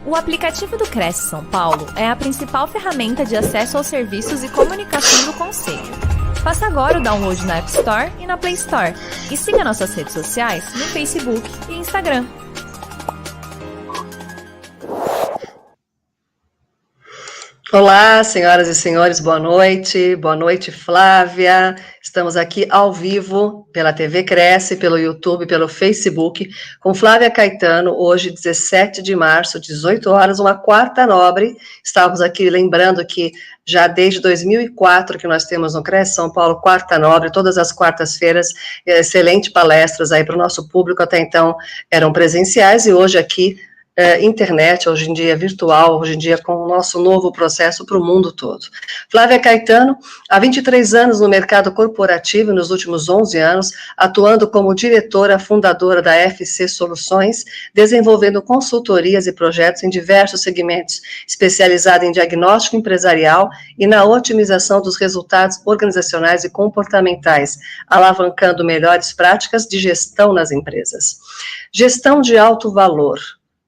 O aplicativo do Cresce São Paulo é a principal ferramenta de acesso aos serviços e comunicação do Conselho. Faça agora o download na App Store e na Play Store. E siga nossas redes sociais no Facebook e Instagram. Olá, senhoras e senhores, boa noite. Boa noite, Flávia. Estamos aqui ao vivo pela TV Cresce, pelo YouTube, pelo Facebook, com Flávia Caetano, hoje, 17 de março, 18 horas, uma quarta nobre. Estávamos aqui lembrando que já desde 2004 que nós temos no Cresce São Paulo, quarta nobre, todas as quartas-feiras, excelentes palestras aí para o nosso público, até então eram presenciais, e hoje aqui, internet, hoje em dia virtual, hoje em dia com o nosso novo processo para o mundo todo. Flávia Caetano, há 23 anos no mercado corporativo, nos últimos 11 anos, atuando como diretora fundadora da FC Soluções, desenvolvendo consultorias e projetos em diversos segmentos, especializada em diagnóstico empresarial e na otimização dos resultados organizacionais e comportamentais, alavancando melhores práticas de gestão nas empresas. Gestão de alto valor.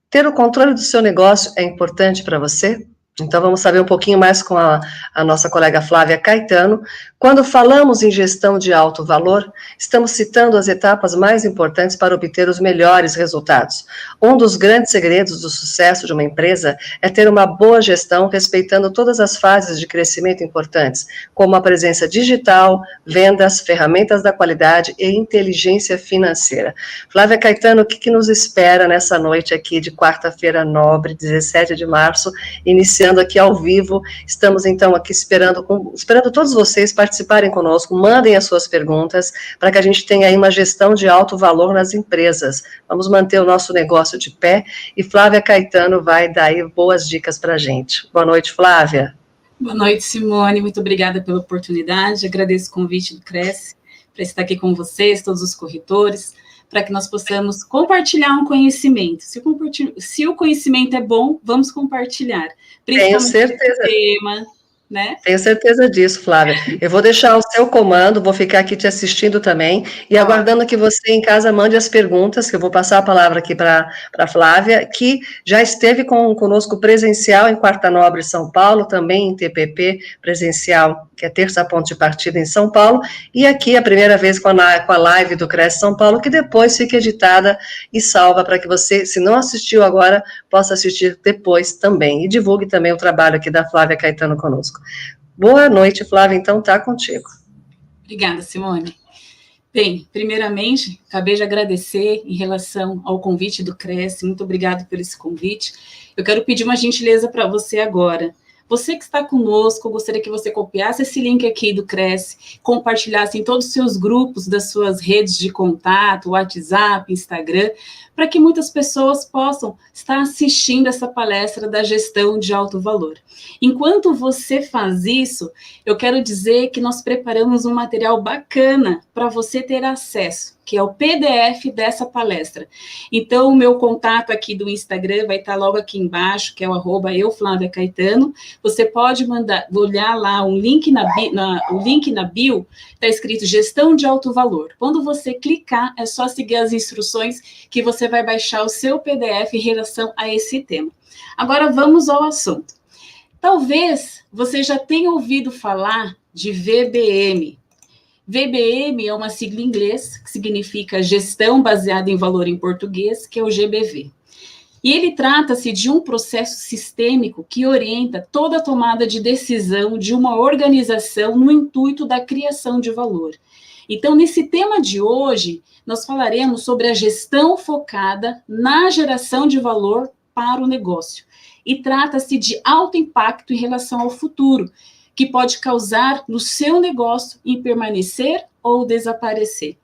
Ter o controle do seu negócio é importante para você? Então, vamos saber um pouquinho mais com a nossa colega Flávia Caetano. Quando falamos em gestão de alto valor, estamos citando as etapas mais importantes para obter os melhores resultados. Um dos grandes segredos do sucesso de uma empresa é ter uma boa gestão, respeitando todas as fases de crescimento importantes, como a presença digital, vendas, ferramentas da qualidade e inteligência financeira. Flávia Caetano, o que nos espera nessa noite aqui de quarta-feira nobre, 17 de março, iniciando aqui ao vivo? Estamos então aqui esperando todos vocês participarem conosco, mandem as suas perguntas, para que a gente tenha aí uma gestão de alto valor nas empresas. Vamos manter o nosso negócio de pé, e Flávia Caetano vai dar aí boas dicas para a gente. Boa noite, Flávia. Boa noite, Simone, muito obrigada pela oportunidade, agradeço o convite do Cresce, para estar aqui com vocês, todos os corretores, para que nós possamos compartilhar um conhecimento. Se o conhecimento é bom, vamos compartilhar. Tenho certeza. Tema, né? Tenho certeza disso, Flávia. Eu vou deixar o seu comando, vou ficar aqui te assistindo também, e aguardando que você em casa mande as perguntas, que eu vou passar a palavra aqui para a Flávia, que já esteve conosco presencial em Quarta Nobre, São Paulo, também em TPP presencial, que é terça ponto de partida em São Paulo, e aqui a primeira vez com a live do Cresce São Paulo, que depois fica editada e salva para que você, se não assistiu agora, possa assistir depois também, e divulgue também o trabalho aqui da Flávia Caetano conosco. Boa noite, Flávia, então tá contigo. Obrigada, Simone. Bem, primeiramente, acabei de agradecer em relação ao convite do Cresce, muito obrigado por esse convite. Eu quero pedir uma gentileza para você agora. Você que está conosco, eu gostaria que você copiasse esse link aqui do Cresce, compartilhasse em todos os seus grupos, das suas redes de contato, WhatsApp, Instagram, para que muitas pessoas possam estar assistindo essa palestra da gestão de alto valor. Enquanto você faz isso, eu quero dizer que nós preparamos um material bacana para você ter acesso, que é o PDF dessa palestra. Então, o meu contato aqui do Instagram vai estar logo aqui embaixo, que é o @euflaviacaetano. Você pode olhar lá o link na bio, está escrito Gestão de Alto Valor. Quando você clicar, é só seguir as instruções que você vai baixar o seu PDF em relação a esse tema. Agora, vamos ao assunto. Talvez você já tenha ouvido falar de VBM. VBM é uma sigla em inglês, que significa Gestão Baseada em Valor em português, que é o GBV. E ele trata-se de um processo sistêmico que orienta toda a tomada de decisão de uma organização no intuito da criação de valor. Então, nesse tema de hoje, nós falaremos sobre a gestão focada na geração de valor para o negócio. E trata-se de alto impacto em relação ao futuro, que pode causar no seu negócio em permanecer ou desaparecer.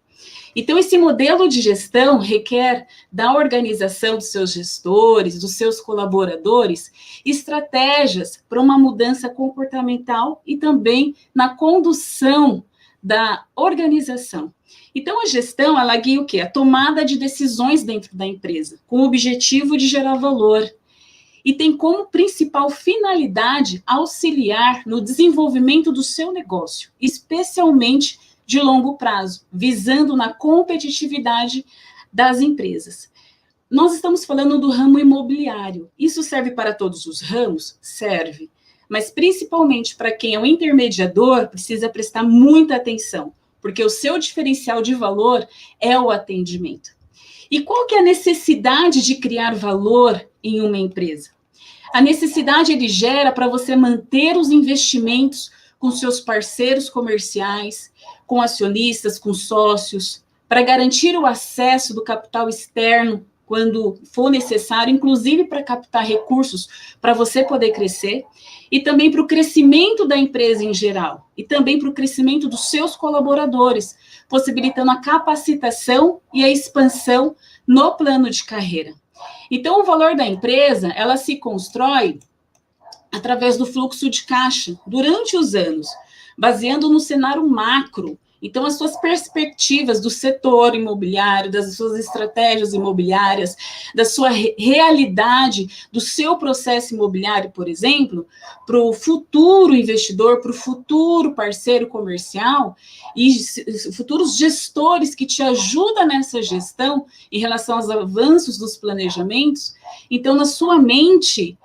Então, esse modelo de gestão requer da organização dos seus gestores, dos seus colaboradores, estratégias para uma mudança comportamental e também na condução da organização. Então, a gestão, ela guia o quê? A tomada de decisões dentro da empresa, com o objetivo de gerar valor. E tem como principal finalidade auxiliar no desenvolvimento do seu negócio, especialmente de longo prazo, visando na competitividade das empresas. nós estamos falando do ramo imobiliário. Isso serve para todos os ramos? Serve. Mas principalmente para quem é um intermediador, precisa prestar muita atenção, porque o seu diferencial de valor é o atendimento. E qual que é a necessidade de criar valor em uma empresa? A necessidade ele gera para você manter os investimentos com seus parceiros comerciais, com acionistas, com sócios, para garantir o acesso do capital externo quando for necessário, inclusive para captar recursos para você poder crescer, e também para o crescimento da empresa em geral, e também para o crescimento dos seus colaboradores, possibilitando a capacitação e a expansão no plano de carreira. Então, o valor da empresa, ela se constrói através do fluxo de caixa durante os anos, baseando no cenário macro. Então, as suas perspectivas do setor imobiliário, das suas estratégias imobiliárias, da sua realidade, do seu processo imobiliário, por exemplo, para o futuro investidor, para o futuro parceiro comercial e futuros gestores que te ajudam nessa gestão em relação aos avanços dos planejamentos. Então, na sua mente,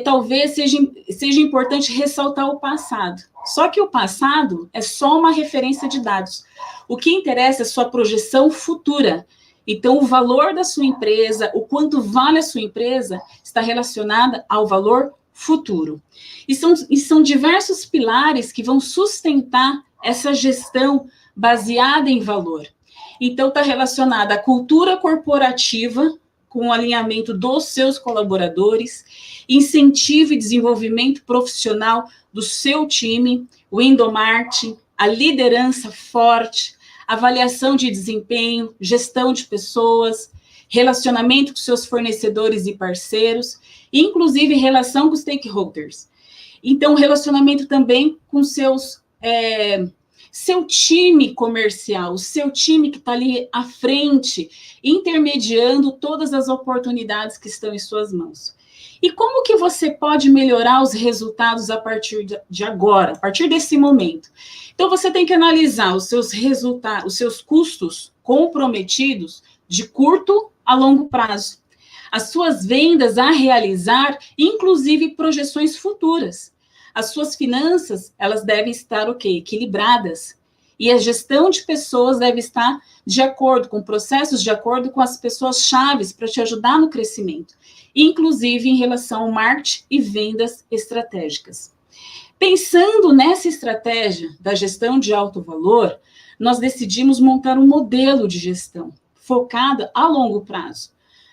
talvez seja importante ressaltar o passado. Só que o passado é só uma referência de dados. O que interessa é a sua projeção futura. Então, o valor da sua empresa, o quanto vale a sua empresa, está relacionada ao valor futuro. E são diversos pilares que vão sustentar essa gestão baseada em valor. Então, está relacionada à cultura corporativa, com o alinhamento dos seus colaboradores, incentivo e desenvolvimento profissional do seu time, o endomarketing, a liderança forte, avaliação de desempenho, gestão de pessoas, relacionamento com seus fornecedores e parceiros, inclusive relação com os stakeholders. Então, relacionamento também com seu time comercial, o seu time que está ali à frente, intermediando todas as oportunidades que estão em suas mãos. E como que você pode melhorar os resultados a partir de agora, a partir desse momento? Então, você tem que analisar os seus resultados, os seus custos comprometidos de curto a longo prazo, as suas vendas a realizar, inclusive projeções futuras. As suas finanças, elas devem estar equilibradas. E a gestão de pessoas deve estar de acordo com processos, de acordo com as pessoas chaves para te ajudar no crescimento, inclusive em relação ao marketing e vendas estratégicas. Pensando nessa estratégia da gestão de alto valor, nós decidimos montar um modelo de gestão focada a longo prazo,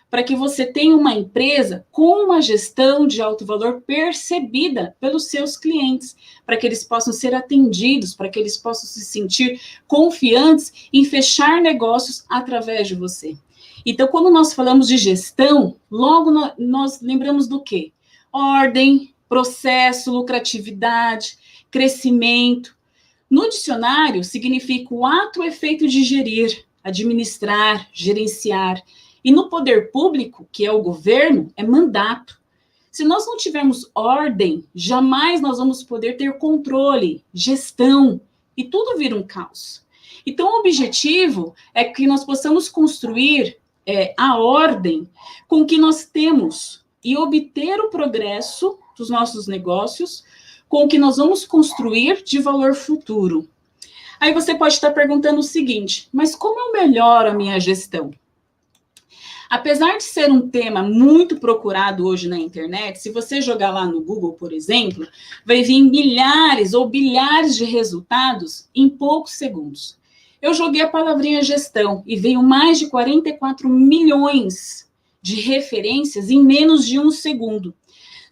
para que você tenha uma empresa com uma gestão de alto valor percebida pelos seus clientes, para que eles possam ser atendidos, para que eles possam se sentir confiantes em fechar negócios através de você. Então, quando nós falamos de gestão, logo nós lembramos do quê? Ordem, processo, lucratividade, crescimento. No dicionário, significa o ato ou efeito de gerir, administrar, gerenciar. E no poder público, que é o governo, é mandato. Se nós não tivermos ordem, jamais nós vamos poder ter controle, gestão, e tudo vira um caos. Então, o objetivo é que nós possamos construir a ordem com que nós temos e obter o progresso dos nossos negócios com o que nós vamos construir de valor futuro. Aí você pode estar perguntando o seguinte, mas como eu melhoro a minha gestão? Apesar de ser um tema muito procurado hoje na internet, se você jogar lá no Google, por exemplo, vai vir milhares ou bilhares de resultados em poucos segundos. Eu joguei a palavrinha gestão e veio mais de 44 milhões de referências em menos de um segundo.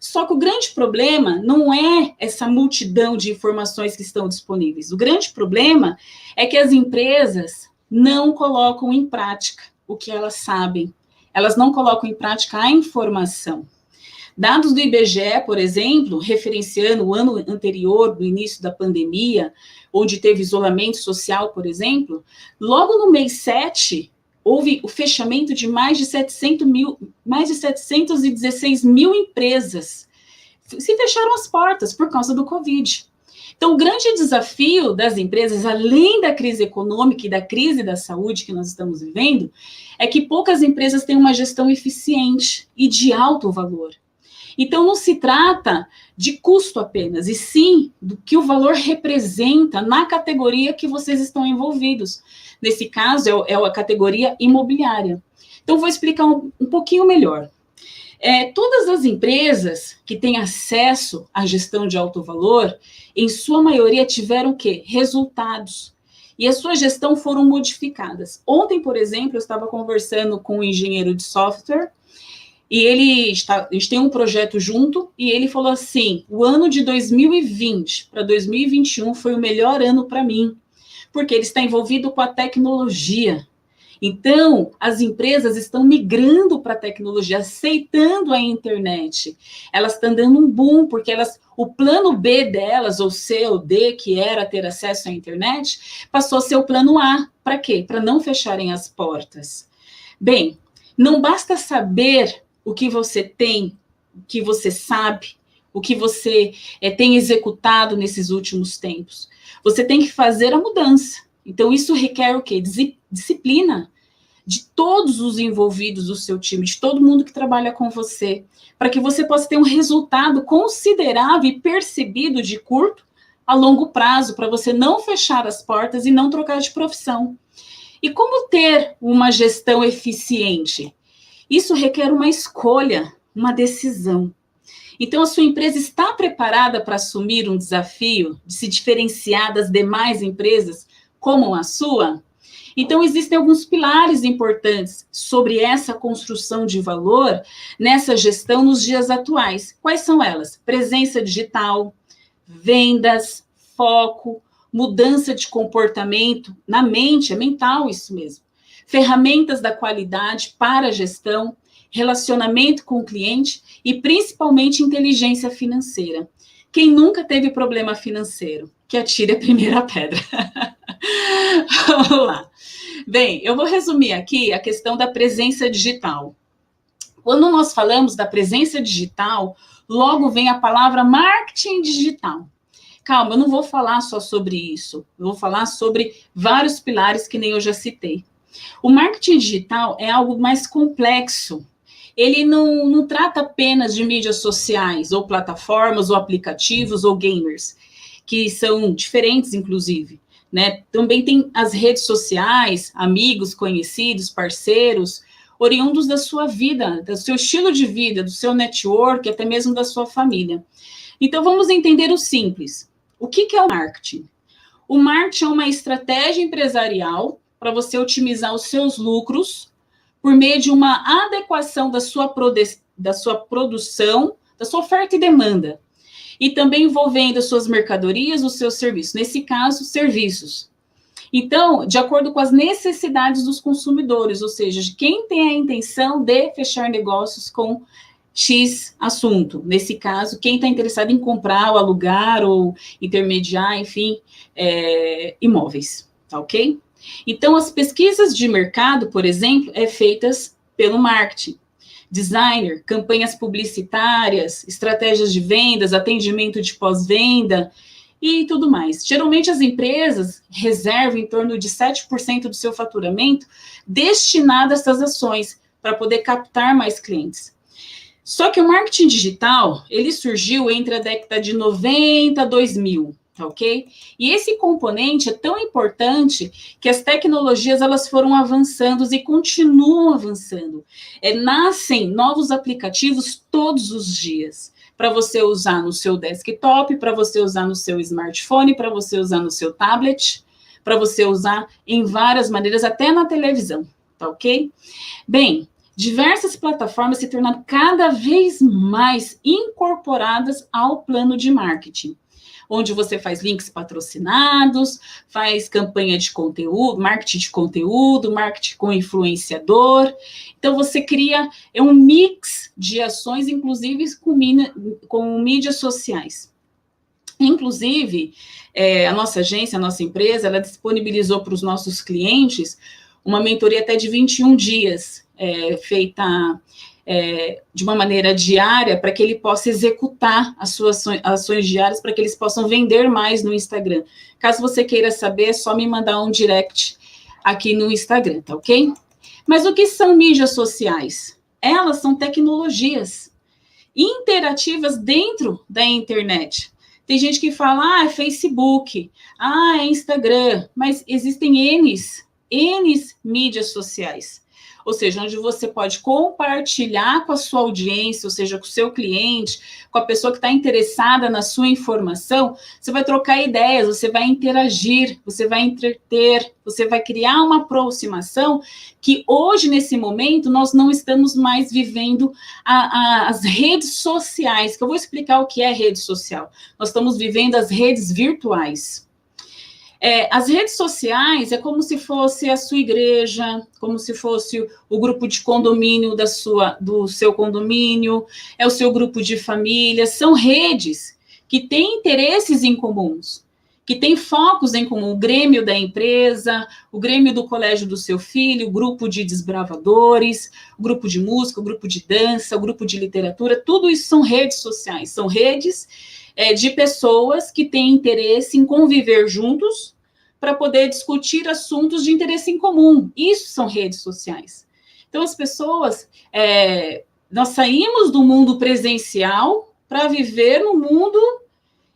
Só que o grande problema não é essa multidão de informações que estão disponíveis. O grande problema é que as empresas não colocam em prática o que elas sabem. Elas não colocam em prática a informação. Dados do IBGE, por exemplo, referenciando o ano anterior, do início da pandemia, onde teve isolamento social, por exemplo, logo no mês 7, houve o fechamento de mais de 716 mil empresas. Se fecharam as portas por causa do Covid. Então, o grande desafio das empresas, além da crise econômica e da crise da saúde que nós estamos vivendo, é que poucas empresas têm uma gestão eficiente e de alto valor. Então, não se trata de custo apenas, e sim do que o valor representa na categoria que vocês estão envolvidos. Nesse caso, é a categoria imobiliária. Então, vou explicar um pouquinho melhor. Todas as empresas que têm acesso à gestão de alto valor, em sua maioria tiveram o quê? Resultados. E a sua gestão foram modificadas. Ontem, por exemplo, eu estava conversando com um engenheiro de software, e a gente tem um projeto junto, e ele falou assim, o ano de 2020 para 2021 foi o melhor ano para mim, porque ele está envolvido com a tecnologia. Então, as empresas estão migrando para a tecnologia, aceitando a internet. Elas estão dando um boom, porque o plano B delas, ou C ou D, que era ter acesso à internet, passou a ser o plano A. Para quê? Para não fecharem as portas. Bem, não basta saber o que você tem, o que você sabe, o que você tem executado nesses últimos tempos. Você tem que fazer a mudança. Então, isso requer o quê? Disciplina de todos os envolvidos do seu time, de todo mundo que trabalha com você, para que você possa ter um resultado considerável e percebido de curto a longo prazo, para você não fechar as portas e não trocar de profissão. E como ter uma gestão eficiente? Isso requer uma escolha, uma decisão. Então, a sua empresa está preparada para assumir um desafio de se diferenciar das demais empresas como a sua? Então, existem alguns pilares importantes sobre essa construção de valor nessa gestão nos dias atuais. Quais são elas? Presença digital, vendas, foco, mudança de comportamento na mente, é mental isso mesmo. Ferramentas da qualidade para a gestão, relacionamento com o cliente e, principalmente, inteligência financeira. Quem nunca teve problema financeiro? Que atire a primeira pedra. Vamos lá. Bem, eu vou resumir aqui a questão da presença digital. Quando nós falamos da presença digital, logo vem a palavra marketing digital. Calma, eu não vou falar só sobre isso. Eu vou falar sobre vários pilares que nem eu já citei. O marketing digital é algo mais complexo. Ele não trata apenas de mídias sociais, ou plataformas, ou aplicativos, ou gamers, que são diferentes, inclusive. Né? Também tem as redes sociais, amigos, conhecidos, parceiros, oriundos da sua vida, do seu estilo de vida, do seu network, até mesmo da sua família. Então, vamos entender o simples. O que é o marketing? O marketing é uma estratégia empresarial para você otimizar os seus lucros por meio de uma adequação da sua produção, da sua oferta e demanda, e também envolvendo as suas mercadorias, os seus serviços, nesse caso, serviços. Então, de acordo com as necessidades dos consumidores, ou seja, de quem tem a intenção de fechar negócios com X assunto. Nesse caso, quem está interessado em comprar, ou alugar, ou intermediar, enfim, imóveis, tá ok? Então, as pesquisas de mercado, por exemplo, feitas pelo marketing. Designer, campanhas publicitárias, estratégias de vendas, atendimento de pós-venda e tudo mais. Geralmente, as empresas reservam em torno de 7% do seu faturamento destinado a essas ações, para poder captar mais clientes. Só que o marketing digital, ele surgiu entre a década de 90 a 2000. Ok? E esse componente é tão importante que as tecnologias elas foram avançando e continuam avançando. Nascem novos aplicativos todos os dias, para você usar no seu desktop, para você usar no seu smartphone, para você usar no seu tablet, para você usar em várias maneiras, até na televisão, tá ok? Bem, diversas plataformas se tornaram cada vez mais incorporadas ao plano de marketing, onde você faz links patrocinados, faz campanha de conteúdo, marketing com influenciador. Então, você cria um mix de ações, inclusive com mídias sociais. Inclusive, a nossa agência, a nossa empresa, ela disponibilizou para os nossos clientes uma mentoria até de 21 dias, feita de uma maneira diária, para que ele possa executar as suas ações diárias, para que eles possam vender mais no Instagram. Caso você queira saber, é só me mandar um direct aqui no Instagram, tá ok? Mas o que são mídias sociais? Elas são tecnologias interativas dentro da internet. Tem gente que fala, é Facebook, é Instagram, mas existem N mídias sociais. Ou seja, onde você pode compartilhar com a sua audiência, ou seja, com o seu cliente, com a pessoa que está interessada na sua informação, você vai trocar ideias, você vai interagir, você vai entreter, você vai criar uma aproximação que hoje, nesse momento, nós não estamos mais vivendo as redes sociais, que eu vou explicar o que é rede social. Nós estamos vivendo as redes virtuais. As redes sociais é como se fosse a sua igreja, como se fosse o grupo de condomínio do seu condomínio, é o seu grupo de família, são redes que têm interesses em comuns, que têm focos em comum, o grêmio da empresa, o grêmio do colégio do seu filho, o grupo de desbravadores, o grupo de música, o grupo de dança, o grupo de literatura, tudo isso são redes sociais, são redes de pessoas que têm interesse em conviver juntos para poder discutir assuntos de interesse em comum. Isso são redes sociais. Então, as pessoas, nós saímos do mundo presencial para viver no mundo,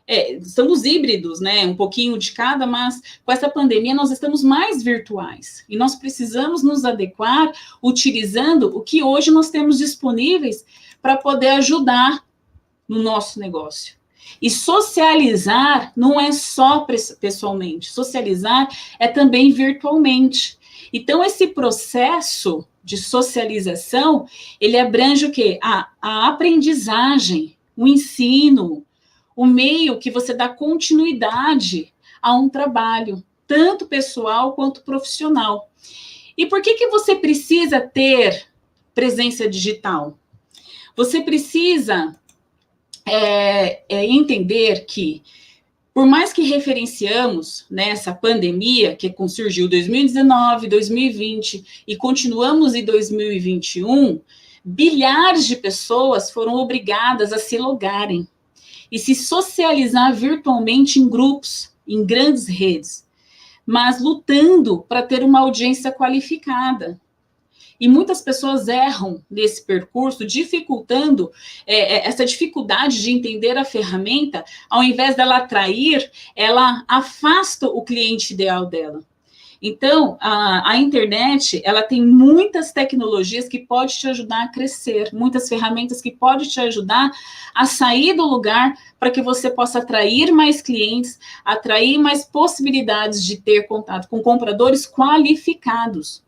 estamos híbridos, né? Um pouquinho de cada, mas com essa pandemia nós estamos mais virtuais. E nós precisamos nos adequar utilizando o que hoje nós temos disponíveis para poder ajudar no nosso negócio. E socializar não é só pessoalmente, socializar é também virtualmente. Então, esse processo de socialização, ele abrange o quê? A aprendizagem, o ensino, o meio que você dá continuidade a um trabalho, tanto pessoal quanto profissional. E por que você precisa ter presença digital? Você precisa entender que, por mais que referenciamos nessa pandemia, que surgiu em 2019, 2020, e continuamos em 2021, bilhares de pessoas foram obrigadas a se logarem e se socializar virtualmente em grupos, em grandes redes, mas lutando para ter uma audiência qualificada. E muitas pessoas erram nesse percurso, dificultando essa dificuldade de entender a ferramenta, ao invés dela atrair, ela afasta o cliente ideal dela. Então, a internet, ela tem muitas tecnologias que podem te ajudar a crescer, muitas ferramentas que podem te ajudar a sair do lugar para que você possa atrair mais clientes, atrair mais possibilidades de ter contato com compradores qualificados.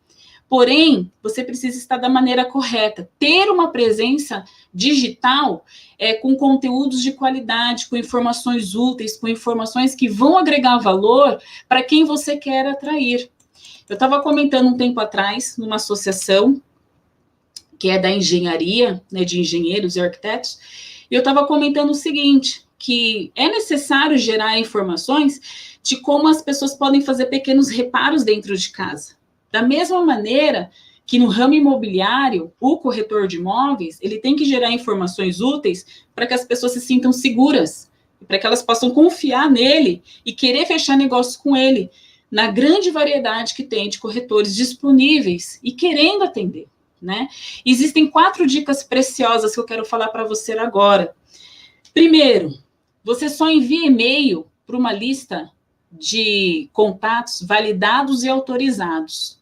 Porém, você precisa estar da maneira correta, ter uma presença digital com conteúdos de qualidade, com informações úteis, com informações que vão agregar valor para quem você quer atrair. Eu estava comentando um tempo atrás, numa associação, que é da engenharia, né, de engenheiros e arquitetos, e eu estava comentando o seguinte, que é necessário gerar informações de como as pessoas podem fazer pequenos reparos dentro de casa. Da mesma maneira que no ramo imobiliário, o corretor de imóveis, ele tem que gerar informações úteis para que as pessoas se sintam seguras, para que elas possam confiar nele e querer fechar negócio com ele, na grande variedade que tem de corretores disponíveis e querendo atender, né? Existem 4 dicas preciosas que eu quero falar para você agora. Primeiro, você só envia e-mail para uma lista de contatos validados e autorizados.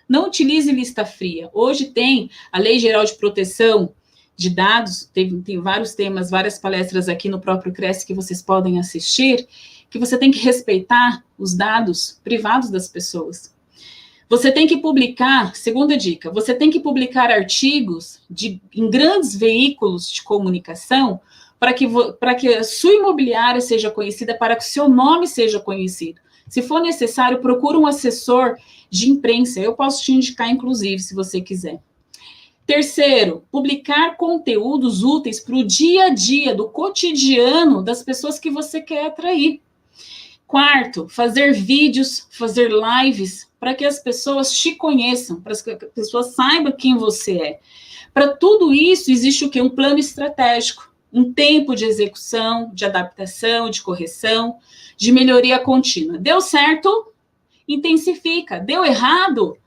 Não utilize lista fria. Hoje tem a Lei Geral de Proteção de Dados, tem vários temas, várias palestras aqui no próprio Cresce que vocês podem assistir, que você tem que respeitar os dados privados das pessoas. Você tem que publicar, segunda dica, você tem que publicar artigos em grandes veículos de comunicação para que a sua imobiliária seja conhecida, para que o seu nome seja conhecido. Se for necessário, procure um assessor de imprensa. Eu posso te indicar, inclusive, se você quiser. Terceiro, publicar conteúdos úteis para o dia a dia, do cotidiano das pessoas que você quer atrair. Quarto, fazer vídeos, fazer lives, para que as pessoas te conheçam, para que as pessoas saibam quem você é. Para tudo isso, existe o quê? Um plano estratégico, um tempo de execução, de adaptação, de correção, de melhoria contínua. Deu certo? Intensifica. Deu errado?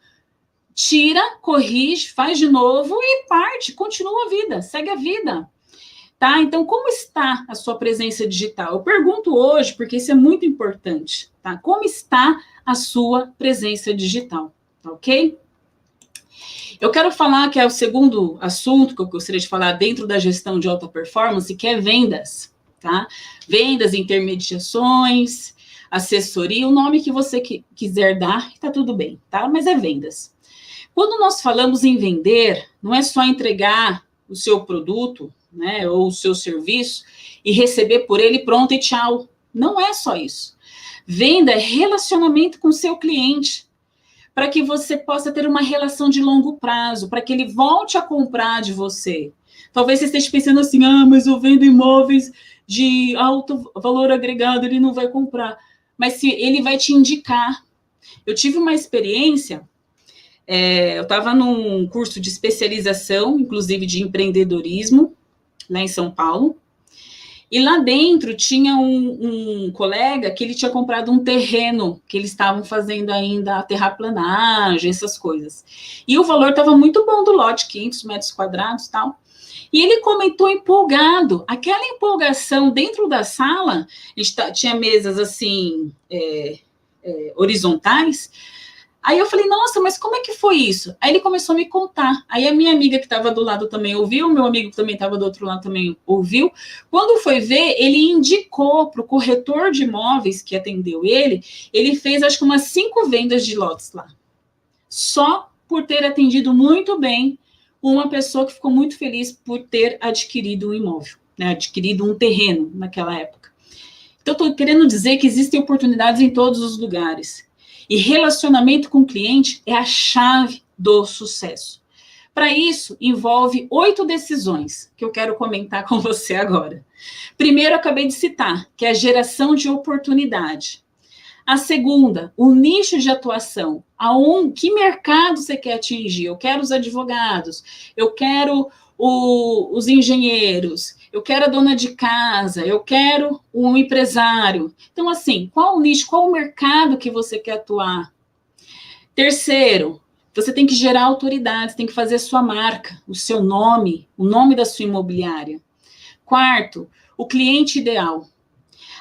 Tira, corrige, faz de novo e parte, continua a vida, segue a vida. Tá? Então, como está a sua presença digital? Eu pergunto hoje, porque isso é muito importante, tá? Como está a sua presença digital, tá ok? Eu quero falar que é o segundo assunto que eu gostaria de falar dentro da gestão de alta performance, que é vendas, tá? Vendas, intermediações, assessoria, o nome que você quiser dar, tá tudo bem, tá? Mas é vendas. Quando nós falamos em vender, não é só entregar o seu produto, né, ou o seu serviço e receber por ele pronto e tchau. Não é só isso. Venda é relacionamento com o seu cliente, para que você possa ter uma relação de longo prazo, para que ele volte a comprar de você. Talvez você esteja pensando assim, mas eu vendo imóveis de alto valor agregado, ele não vai comprar. Mas se ele vai te indicar. Eu tive uma experiência, eu estava num curso de especialização, inclusive de empreendedorismo, lá em São Paulo, e lá dentro tinha um colega que ele tinha comprado um terreno, que eles estavam fazendo ainda a terraplanagem, essas coisas. E o valor estava muito bom do lote, 500 metros quadrados e tal. E ele comentou empolgado, aquela empolgação dentro da sala, a gente tinha mesas assim, horizontais. Aí eu falei, nossa, mas como é que foi isso? Aí ele começou a me contar. Aí a minha amiga que estava do lado também ouviu, meu amigo que também estava do outro lado também ouviu. Quando foi ver, ele indicou para o corretor de imóveis que atendeu ele fez acho que umas 5 vendas de lotes lá. Só por ter atendido muito bem uma pessoa que ficou muito feliz por ter adquirido um imóvel, né? Adquirido um terreno naquela época. Então, estou querendo dizer que existem oportunidades em todos os lugares. E relacionamento com o cliente é a chave do sucesso. Para isso, envolve 8 decisões que eu quero comentar com você agora. Primeiro, eu acabei de citar, que é a geração de oportunidade. A segunda, o nicho de atuação. Que mercado você quer atingir? Eu quero os advogados, eu quero os engenheiros, eu quero a dona de casa, eu quero um empresário. Então, assim, qual o nicho, qual o mercado que você quer atuar? Terceiro, você tem que gerar autoridade, tem que fazer a sua marca, o seu nome, o nome da sua imobiliária. Quarto, o cliente ideal.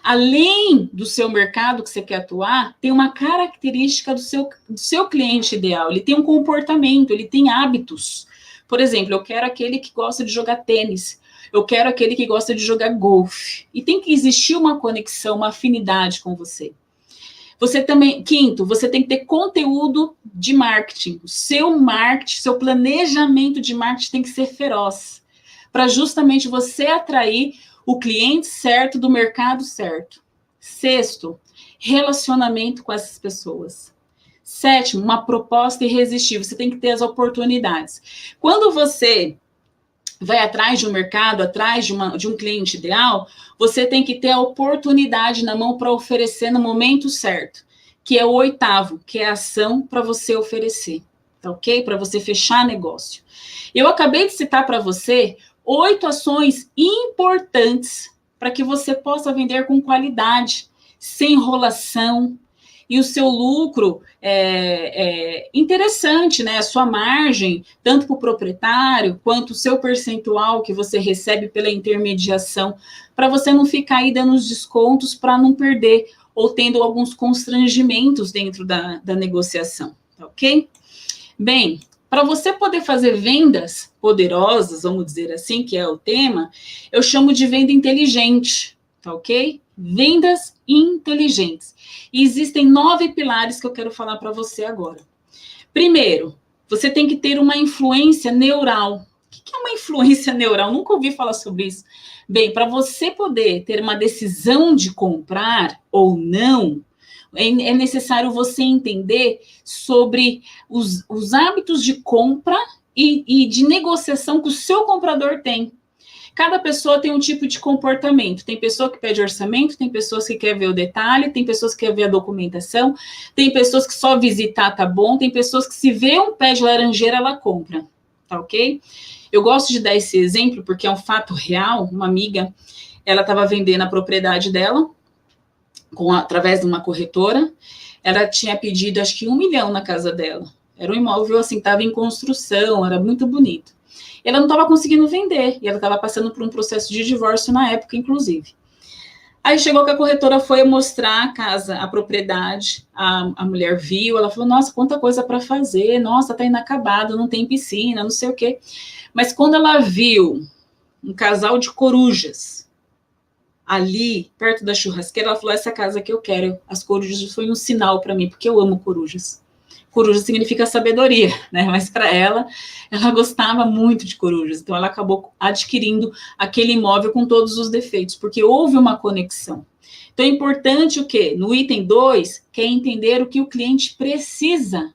Além do seu mercado que você quer atuar, tem uma característica do seu cliente ideal. Ele tem um comportamento, ele tem hábitos. Por exemplo, eu quero aquele que gosta de jogar tênis. Eu quero aquele que gosta de jogar golfe. E tem que existir uma conexão, uma afinidade com você. Você também, quinto, você tem que ter conteúdo de marketing. O seu marketing, seu planejamento de marketing tem que ser feroz. Para justamente você atrair o cliente certo do mercado certo. Sexto, relacionamento com essas pessoas. Sétimo, uma proposta irresistível. Você tem que ter as oportunidades. Quando você vai atrás de um mercado, atrás de um cliente ideal, você tem que ter a oportunidade na mão para oferecer no momento certo, que é o 8º, que é a ação para você oferecer, tá ok? Para você fechar negócio. Eu acabei de citar para você 8 ações importantes para que você possa vender com qualidade, sem enrolação, e o seu lucro é interessante, né? A sua margem, tanto para o proprietário, quanto o seu percentual que você recebe pela intermediação, para você não ficar aí dando os descontos para não perder, ou tendo alguns constrangimentos dentro da negociação, tá ok? Bem, para você poder fazer vendas poderosas, vamos dizer assim, que é o tema, eu chamo de venda inteligente, tá ok? Vendas inteligentes. E existem 9 pilares que eu quero falar para você agora. Primeiro, você tem que ter uma influência neural. O que é uma influência neural? Nunca ouvi falar sobre isso. Bem, para você poder ter uma decisão de comprar ou não, é necessário você entender sobre os hábitos de compra e de negociação que o seu comprador tem. Cada pessoa tem um tipo de comportamento. Tem pessoa que pede orçamento, tem pessoas que querem ver o detalhe, tem pessoas que querem ver a documentação, tem pessoas que só visitar tá bom, tem pessoas que se vê um pé de laranjeira, ela compra. tá ok? Eu gosto de dar esse exemplo porque é um fato real. Uma amiga, ela estava vendendo a propriedade dela através de uma corretora. Ela tinha pedido, acho que 1 milhão na casa dela. Era um imóvel, assim, estava em construção, era muito bonito. Ela não estava conseguindo vender, e ela estava passando por um processo de divórcio na época, inclusive. Aí chegou que a corretora foi mostrar a casa, a propriedade, a mulher viu, ela falou, nossa, quanta coisa para fazer, nossa, tá inacabado, não tem piscina, não sei o quê. Mas quando ela viu um casal de corujas ali, perto da churrasqueira, ela falou, essa casa que eu quero, as corujas foi um sinal para mim, porque eu amo corujas. Coruja significa sabedoria, né? Mas para ela gostava muito de corujas, então ela acabou adquirindo aquele imóvel com todos os defeitos, porque houve uma conexão. Então é importante o quê? No item 2, que é entender o que o cliente precisa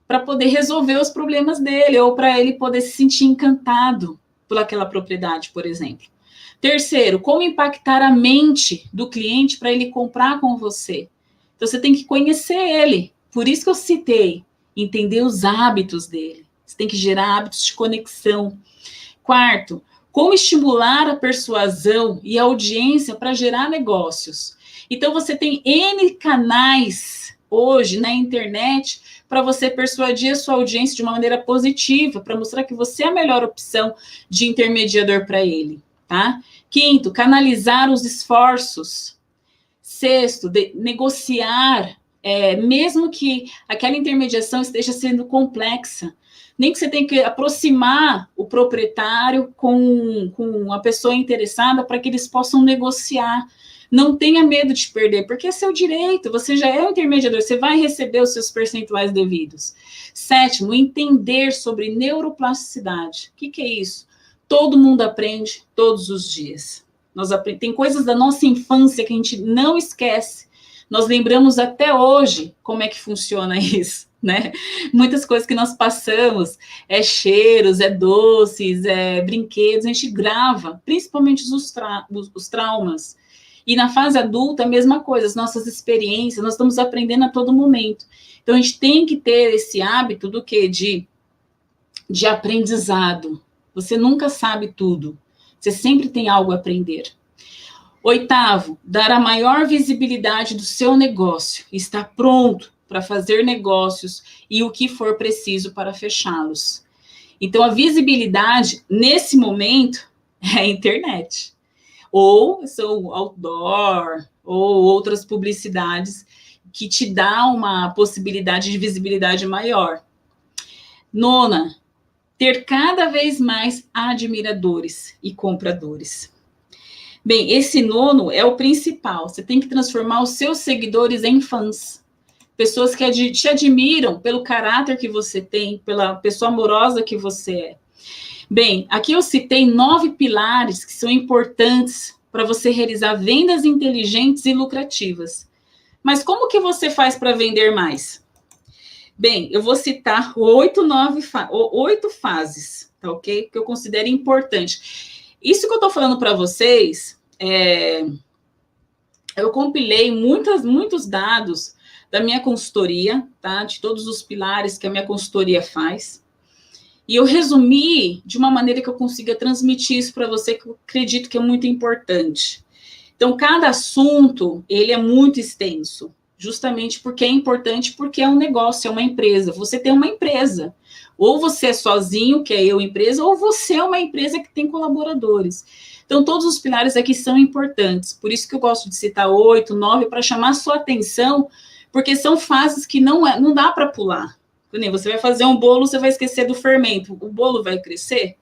para poder resolver os problemas dele, ou para ele poder se sentir encantado por aquela propriedade, por exemplo. Terceiro, como impactar a mente do cliente para ele comprar com você. Então você tem que conhecer ele. Por isso que eu citei, entender os hábitos dele. Você tem que gerar hábitos de conexão. Quarto, como estimular a persuasão e a audiência para gerar negócios. Então, você tem N canais hoje na internet para você persuadir a sua audiência de uma maneira positiva, para mostrar que você é a melhor opção de intermediador para ele, tá? Quinto, canalizar os esforços. Sexto, negociar. Mesmo que aquela intermediação esteja sendo complexa, nem que você tenha que aproximar o proprietário com a pessoa interessada para que eles possam negociar. Não tenha medo de perder, porque é seu direito, você já é um intermediador, você vai receber os seus percentuais devidos. Sétimo, entender sobre neuroplasticidade. O que é isso? Todo mundo aprende todos os dias. Tem coisas da nossa infância que a gente não esquece. Nós lembramos até hoje como é que funciona isso, né? Muitas coisas que nós passamos, cheiros, doces, brinquedos, a gente grava, principalmente os traumas. E na fase adulta, a mesma coisa, as nossas experiências, nós estamos aprendendo a todo momento. Então, a gente tem que ter esse hábito do quê? De aprendizado. Você nunca sabe tudo. Você sempre tem algo a aprender. Oitavo, dar a maior visibilidade do seu negócio. Estar pronto para fazer negócios e o que for preciso para fechá-los. Então, a visibilidade, nesse momento, é a internet. Ou são outdoor, ou outras publicidades que te dá uma possibilidade de visibilidade maior. Nona, ter cada vez mais admiradores e compradores. Bem, esse nono é o principal. Você tem que transformar os seus seguidores em fãs. Pessoas que te admiram pelo caráter que você tem, pela pessoa amorosa que você é. Bem, aqui eu citei 9 pilares que são importantes para você realizar vendas inteligentes e lucrativas. Mas como que você faz para vender mais? Bem, eu vou citar 8 fases, tá ok? Que eu considero importante. Isso que eu estou falando para vocês, eu compilei muitos dados da minha consultoria, tá? De todos os pilares que a minha consultoria faz. E eu resumi de uma maneira que eu consiga transmitir isso para você, que eu acredito que é muito importante. Então, cada assunto, ele é muito extenso, justamente porque é importante, porque é um negócio, é uma empresa. Você tem uma empresa. Ou você é sozinho, que é eu empresa, ou você é uma empresa que tem colaboradores. Então, todos os pilares aqui são importantes. Por isso que eu gosto de citar 8, 9, para chamar a sua atenção, porque são fases que não dá para pular. Você vai fazer um bolo, você vai esquecer do fermento. O bolo vai crescer?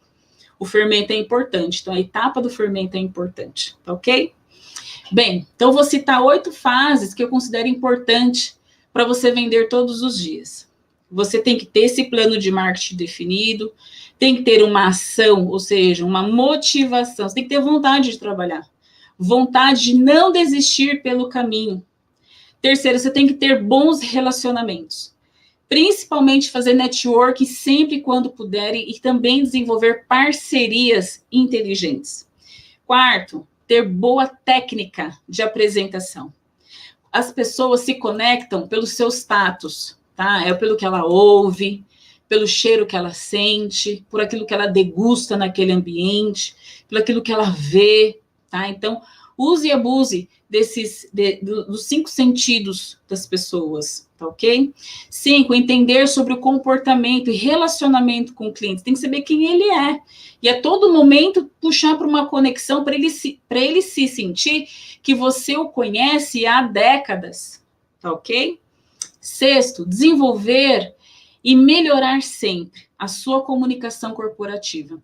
O fermento é importante. Então, a etapa do fermento é importante. Tá ok? Bem, então eu vou citar 8 fases que eu considero importante para você vender todos os dias. Você tem que ter esse plano de marketing definido, tem que ter uma ação, ou seja, uma motivação. Você tem que ter vontade de trabalhar. Vontade de não desistir pelo caminho. Terceiro, você tem que ter bons relacionamentos. Principalmente fazer network sempre quando puderem e também desenvolver parcerias inteligentes. Quarto, ter boa técnica de apresentação. As pessoas se conectam pelos seus tatos, tá? É pelo que ela ouve, pelo cheiro que ela sente, por aquilo que ela degusta naquele ambiente, por aquilo que ela vê, tá? Então, use e abuse dos 5 sentidos das pessoas, tá ok? 5, entender sobre o comportamento e relacionamento com o cliente. Tem que saber quem ele é. E a todo momento puxar para uma conexão para ele se sentir que você o conhece há décadas, tá ok? 6, desenvolver e melhorar sempre a sua comunicação corporativa.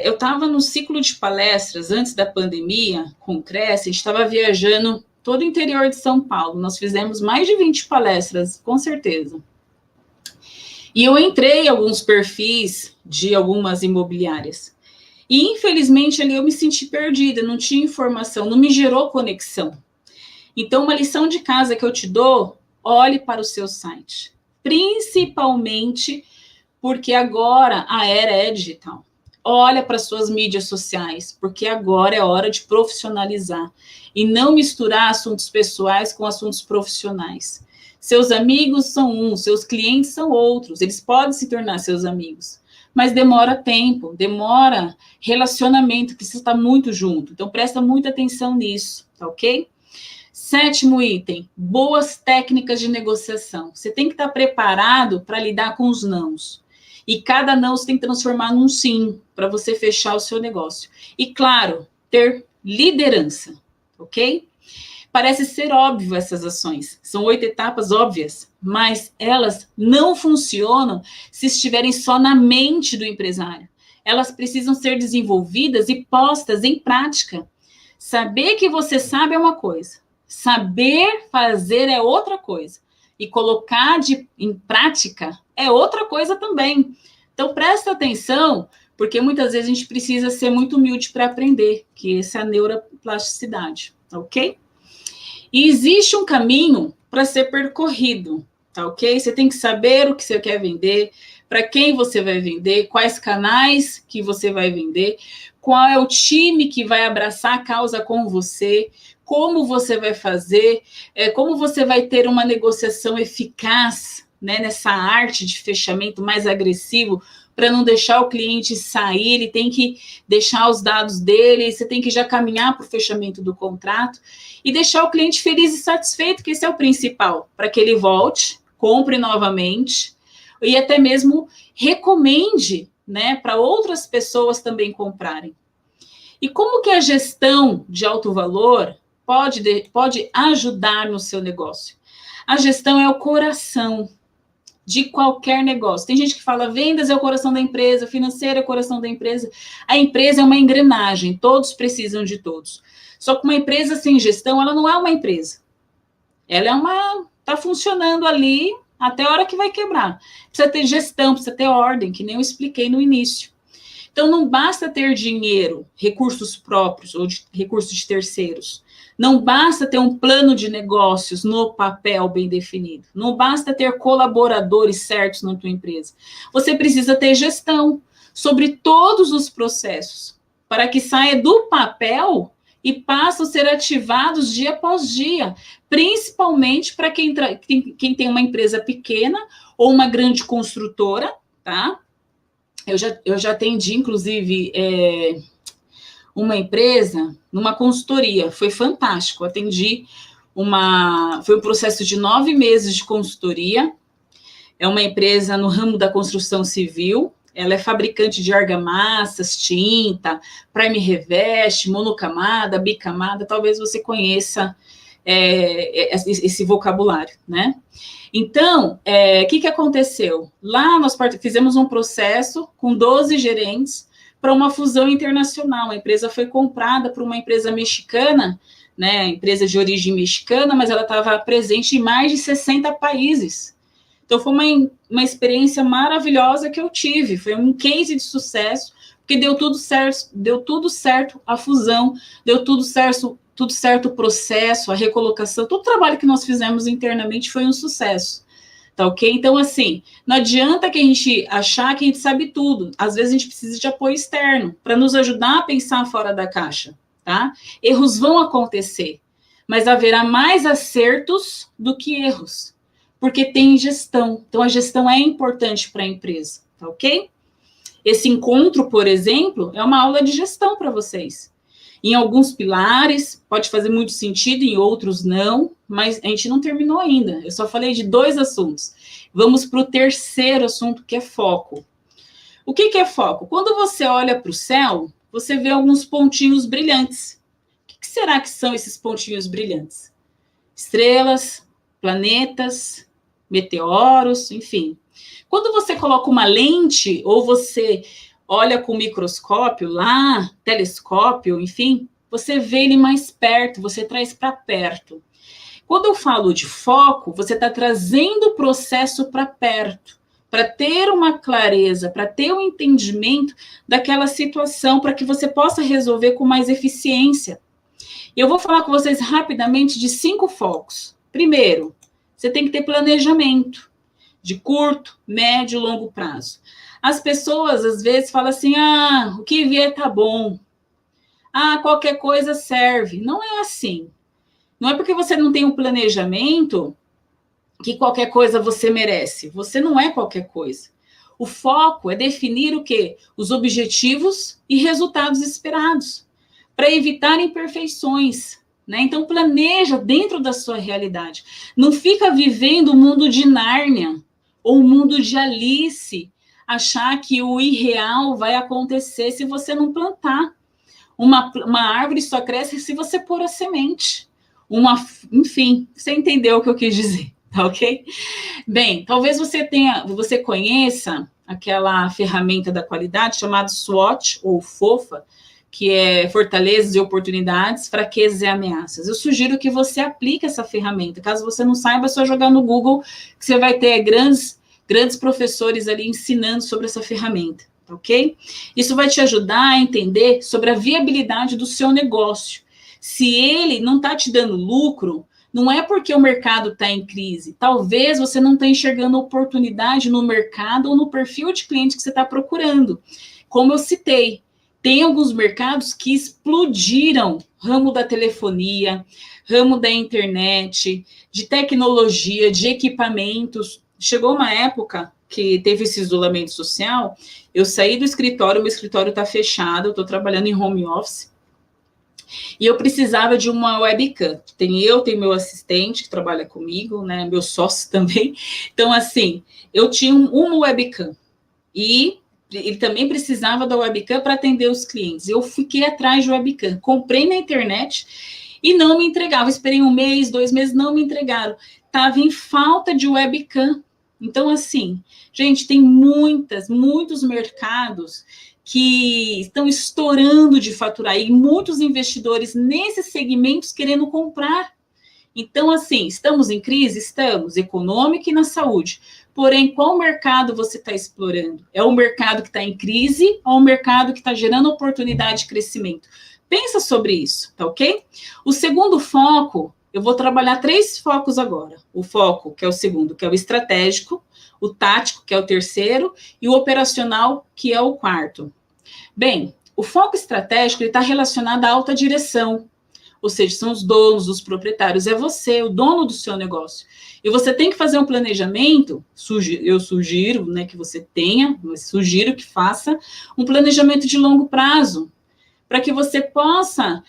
Eu estava no ciclo de palestras antes da pandemia, com o Cresce, a gente estava viajando todo o interior de São Paulo, nós fizemos mais de 20 palestras, com certeza. E eu entrei em alguns perfis de algumas imobiliárias, e infelizmente ali eu me senti perdida, não tinha informação, não me gerou conexão. Então, uma lição de casa que eu te dou, olhe para o seu site, principalmente porque agora a era é digital. Olha para suas mídias sociais, porque agora é hora de profissionalizar e não misturar assuntos pessoais com assuntos profissionais. Seus amigos são uns, seus clientes são outros, eles podem se tornar seus amigos, mas demora tempo, demora relacionamento, precisa estar muito junto, então presta muita atenção nisso, tá ok? 7º item, boas técnicas de negociação. Você tem que estar preparado para lidar com os nãos. E cada não você tem que transformar num sim, para você fechar o seu negócio. E, claro, ter liderança, ok? Parece ser óbvio essas ações. São 8 etapas óbvias, mas elas não funcionam se estiverem só na mente do empresário. Elas precisam ser desenvolvidas e postas em prática. Saber que você sabe é uma coisa. Saber fazer é outra coisa. E colocar em prática é outra coisa também. Então, presta atenção, porque muitas vezes a gente precisa ser muito humilde para aprender, que essa é a neuroplasticidade, tá ok? E existe um caminho para ser percorrido, tá ok? Você tem que saber o que você quer vender, para quem você vai vender, quais canais que você vai vender, qual é o time que vai abraçar a causa com você, como você vai fazer, como você vai ter uma negociação eficaz, né, nessa arte de fechamento mais agressivo, para não deixar o cliente sair, ele tem que deixar os dados dele, você tem que já caminhar para o fechamento do contrato, e deixar o cliente feliz e satisfeito, que esse é o principal, para que ele volte, compre novamente, e até mesmo recomende, né, para outras pessoas também comprarem. E como que a gestão de alto valor pode ajudar no seu negócio? A gestão é o coração de qualquer negócio. Tem gente que fala, vendas é o coração da empresa, financeiro é o coração da empresa. A empresa é uma engrenagem, todos precisam de todos. Só que uma empresa sem gestão, ela não é uma empresa. Ela está funcionando ali até a hora que vai quebrar. Precisa ter gestão, precisa ter ordem, que nem eu expliquei no início. Então, não basta ter dinheiro, recursos próprios ou recursos de terceiros. Não basta ter um plano de negócios no papel bem definido. Não basta ter colaboradores certos na tua empresa. Você precisa ter gestão sobre todos os processos, para que saia do papel e passem a ser ativados dia após dia, principalmente para quem tem uma empresa pequena ou uma grande construtora, tá? Eu já atendi, inclusive, uma empresa numa consultoria, foi fantástico, atendi foi um processo de 9 meses de consultoria, é uma empresa no ramo da construção civil, ela é fabricante de argamassas, tinta, prime reveste, monocamada, bicamada, talvez você conheça esse vocabulário, né? Então, o que aconteceu? Lá nós fizemos um processo com 12 gerentes para uma fusão internacional. A empresa foi comprada por uma empresa mexicana, né, empresa de origem mexicana, mas ela estava presente em mais de 60 países. Então, foi uma experiência maravilhosa que eu tive. Foi um case de sucesso, porque deu tudo certo a fusão, deu tudo certo o processo, a recolocação, todo o trabalho que nós fizemos internamente foi um sucesso, tá ok? Então, assim, não adianta que a gente achar que a gente sabe tudo, às vezes a gente precisa de apoio externo, para nos ajudar a pensar fora da caixa, tá? Erros vão acontecer, mas haverá mais acertos do que erros, porque tem gestão. Então, a gestão é importante para a empresa, tá ok? Esse encontro, por exemplo, é uma aula de gestão para vocês. Em alguns pilares, pode fazer muito sentido, em outros não, mas a gente não terminou ainda. Eu só falei de 2 assuntos. Vamos para o terceiro assunto, que é foco. O que é foco? Quando você olha para o céu, você vê alguns pontinhos brilhantes. O que será que são esses pontinhos brilhantes? Estrelas, planetas, meteoros, enfim. Quando você coloca uma lente, ou você olha com microscópio lá, telescópio, enfim, você vê ele mais perto, você traz para perto. Quando eu falo de foco, você está trazendo o processo para perto, para ter uma clareza, para ter um entendimento daquela situação, para que você possa resolver com mais eficiência. E eu vou falar com vocês rapidamente de 5 focos. Primeiro, você tem que ter planejamento de curto, médio e longo prazo. As pessoas, às vezes, falam assim, o que vier tá bom. Qualquer coisa serve. Não é assim. Não é porque você não tem um planejamento que qualquer coisa você merece. Você não é qualquer coisa. O foco é definir o quê? Os objetivos e resultados esperados, para evitar imperfeições, né? Então, planeja dentro da sua realidade. Não fica vivendo o mundo de Nárnia ou o mundo de Alice, achar que o irreal vai acontecer se você não plantar. Uma árvore só cresce se você pôr a semente. Enfim, você entendeu o que eu quis dizer, tá ok? Bem, talvez você conheça aquela ferramenta da qualidade chamada SWOT, ou FOFA, que é fortalezas e oportunidades, fraquezas e ameaças. Eu sugiro que você aplique essa ferramenta. Caso você não saiba, é só jogar no Google, que você vai ter grandes professores ali ensinando sobre essa ferramenta, ok? Isso vai te ajudar a entender sobre a viabilidade do seu negócio. Se ele não está te dando lucro, não é porque o mercado está em crise. Talvez você não está enxergando oportunidade no mercado ou no perfil de cliente que você está procurando. Como eu citei, tem alguns mercados que explodiram, ramo da telefonia, ramo da internet, de tecnologia, de equipamentos. Chegou uma época que teve esse isolamento social, eu saí do escritório, meu escritório está fechado, eu estou trabalhando em home office, e eu precisava de uma webcam. Tem meu assistente que trabalha comigo, né, meu sócio também. Então, assim, eu tinha uma webcam, e ele também precisava da webcam para atender os clientes. Eu fiquei atrás de webcam, comprei na internet e não me entregava. Esperei 1 mês, 2 meses, não me entregaram. Estava em falta de webcam. Então, assim, gente, tem muitos mercados que estão estourando de faturar e muitos investidores nesses segmentos querendo comprar. Então, assim, estamos em crise? Estamos, econômica e na saúde. Porém, qual mercado você está explorando? É o mercado que está em crise ou o mercado que está gerando oportunidade de crescimento? Pensa sobre isso, tá ok? O segundo foco, eu vou trabalhar 3 focos agora. O foco, que é o segundo, que é o estratégico, o tático, que é o terceiro, e o operacional, que é o quarto. Bem, o foco estratégico está relacionado à alta direção, ou seja, são os donos, os proprietários, é você, o dono do seu negócio. E você tem que fazer um planejamento, eu sugiro, né, que você tenha, mas sugiro que faça um planejamento de longo prazo, para que você possa,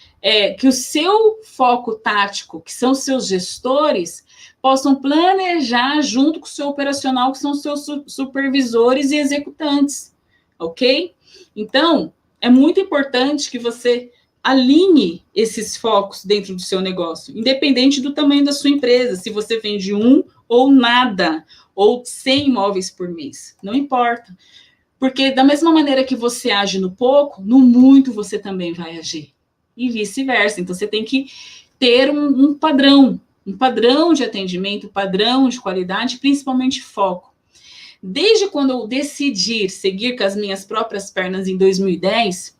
que o seu foco tático, que são os seus gestores, possam planejar junto com o seu operacional, que são os seus supervisores e executantes, ok? Então, é muito importante que você alinhe esses focos dentro do seu negócio, independente do tamanho da sua empresa, se você vende 1 ou nada, ou 100 imóveis por mês, não importa. Porque da mesma maneira que você age no pouco, no muito você também vai agir. E vice-versa. Então, você tem que ter um padrão de atendimento, padrão de qualidade, principalmente foco. Desde quando eu decidi seguir com as minhas próprias pernas em 2010,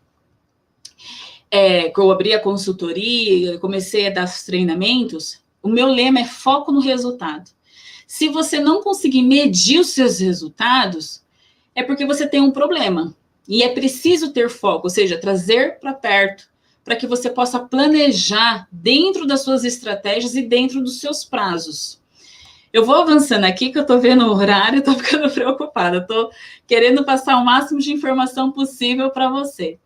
que eu abri a consultoria, comecei a dar os treinamentos, o meu lema é foco no resultado. Se você não conseguir medir os seus resultados, é porque você tem um problema. E é preciso ter foco, ou seja, trazer para perto, para que você possa planejar dentro das suas estratégias e dentro dos seus prazos. Eu vou avançando aqui, que eu estou vendo o horário, estou ficando preocupada. Estou querendo passar o máximo de informação possível para você.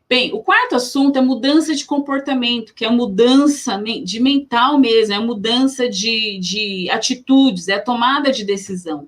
Bem, o quarto assunto é mudança de comportamento, que é a mudança de mental mesmo, é a mudança de atitudes, é a tomada de decisão.